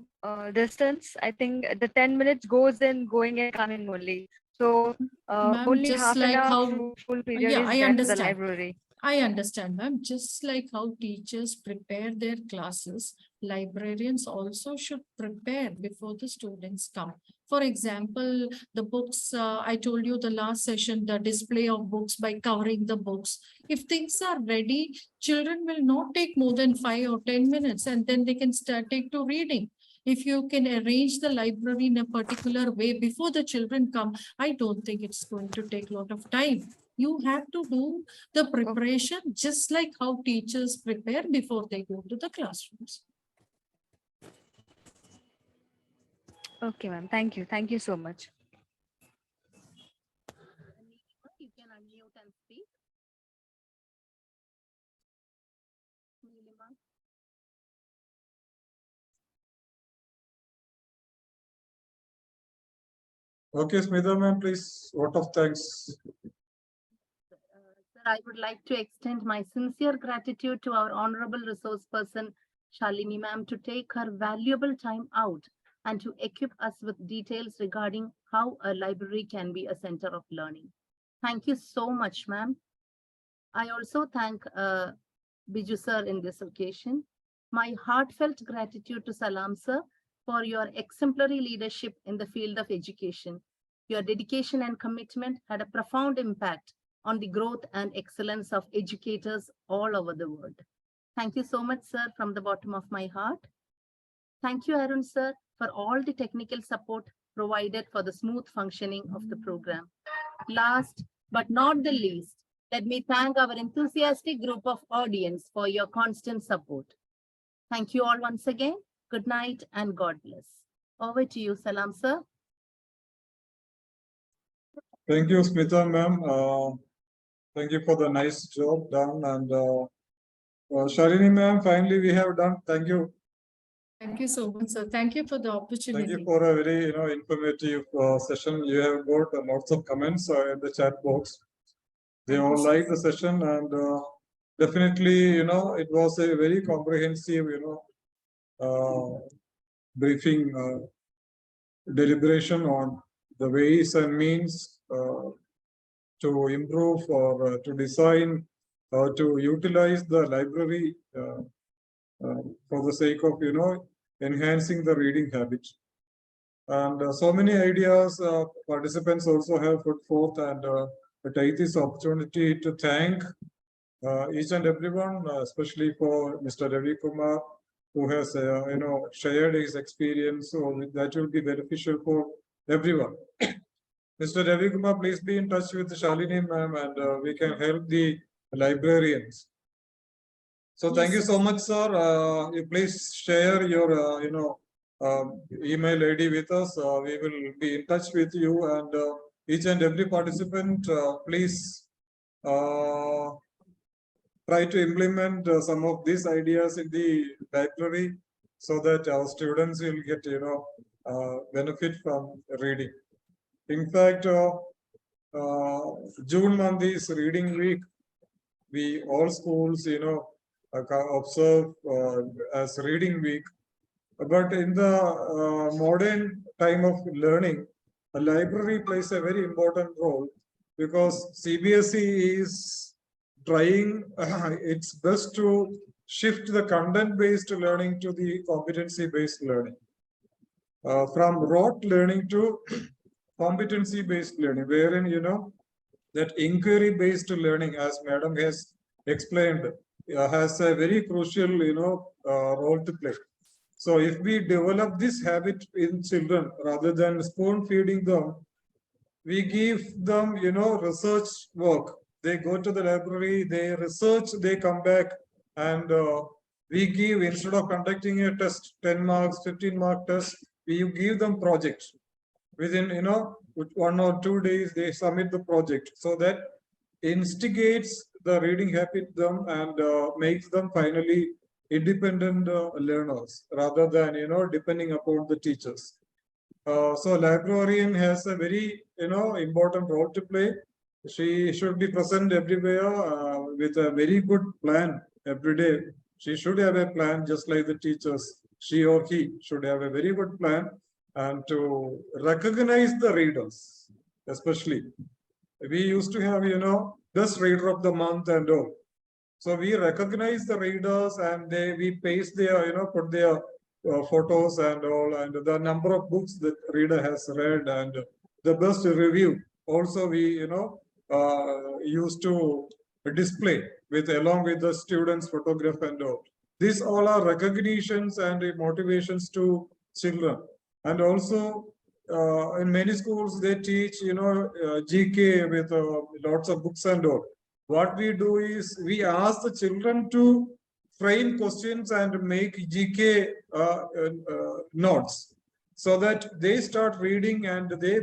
distance, I think the 10 minutes goes in going and coming only. So Ma'am, only just half an like hour how, full period yeah, is I there for the understand. library. I understand, ma'am. Just like how teachers prepare their classes, librarians also should prepare before the students come. For example, the books, I told you the last session, the display of books by covering the books. If things are ready, children will not take more than 5 or 10 minutes and then they can take to reading. If you can arrange the library in a particular way before the children come, I don't think it's going to take a lot of time. You have to do the preparation just like how teachers prepare before they go to the classrooms. Okay, ma'am. Thank you. Thank you so much. You can unmute and speak. Neelima. Okay, Smita ma'am, please, vote of thanks. Sir, I would like to extend my sincere gratitude to our honorable resource person, Shalini ma'am, to take her valuable time out and to equip us with details regarding how a library can be a center of learning. Thank you so much, ma'am. I also thank Biju sir in this occasion. My heartfelt gratitude to Salam sir for your exemplary leadership in the field of education. Your dedication and commitment had a profound impact on the growth and excellence of educators all over the world. Thank you so much, sir, from the bottom of my heart. Thank you, Arun sir, for all the technical support provided for the smooth functioning of the program. Last but not the least, let me thank our enthusiastic group of audience for your constant support. Thank you all once again. Good night and God bless. Over to you, Salam sir. Thank you, Smita ma'am. Thank you for the nice job done. And Shalini ma'am, finally we have done. Thank you. Thank you so much, sir. Thank you for the opportunity. Thank you for a very informative session. You have got lots of comments in the chat box. They all like the session, and definitely, it was a very comprehensive, briefing, deliberation on the ways and means to improve or to design or to utilize the library for the sake of, enhancing the reading habit. And so many ideas participants also have put forth, and I take this opportunity to thank each and everyone, especially for Mr. Ravi Kumar, who has, shared his experience, so that will be beneficial for everyone. Mr. Ravi Kumar, please be in touch with Shalini ma'am, and we can help the librarians. So thank you so much, sir. You please share your, email ID with us. We will be in touch with you, and each and every participant, please try to implement some of these ideas in the library so that our students will get, benefit from reading. In fact, June month is reading week. We all schools, observe as reading week. But in the modern time of learning, a library plays a very important role because CBSE is trying its best to shift the content-based learning to the competency-based learning. From rote learning to competency-based learning, wherein, that inquiry-based learning, as Madam has explained, has a very crucial, role to play. So if we develop this habit in children, rather than spoon feeding them, we give them, research work. They go to the library, they research, they come back, and we give, instead of conducting a test, 10 marks, 15 mark test, we give them projects. Within, 1 or 2 days, they submit the project. So that instigates the reading habit them and makes them finally independent learners rather than, depending upon the teachers. So librarian has a very, important role to play. She should be present everywhere with a very good plan every day. She should have a plan just like the teachers. She or he should have a very good plan and to recognize the readers, especially. We used to have, best reader of the month and all. So we recognize the readers and we paste their, put their photos and all, and the number of books that reader has read and the best review. Also, we, used to display with along with the students' photograph and all. These all are recognitions and motivations to children. And also, in many schools, they teach, GK with lots of books and all. What we do is we ask the children to frame questions and make GK notes so that they start reading and they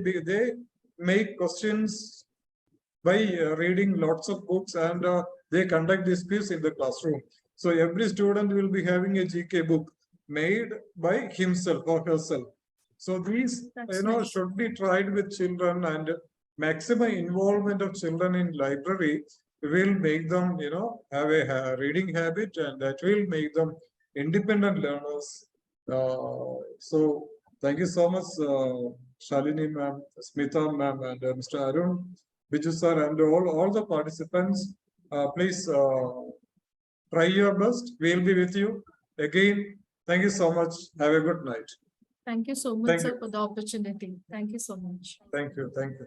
make questions by reading lots of books and they conduct this quiz in the classroom. So every student will be having a GK book made by himself or herself. So these, nice. should be tried with children, and maximum involvement of children in library will make them, have a reading habit, and that will make them independent learners. So thank you so much, Shalini ma'am, Smita ma'am, and Mr. Arun, Biju sir, and all the participants. Please try your best. We'll be with you again. Thank you so much. Have a good night. Thank you so much, Thank sir, you. for the opportunity. Thank you so much. Thank you. Thank you.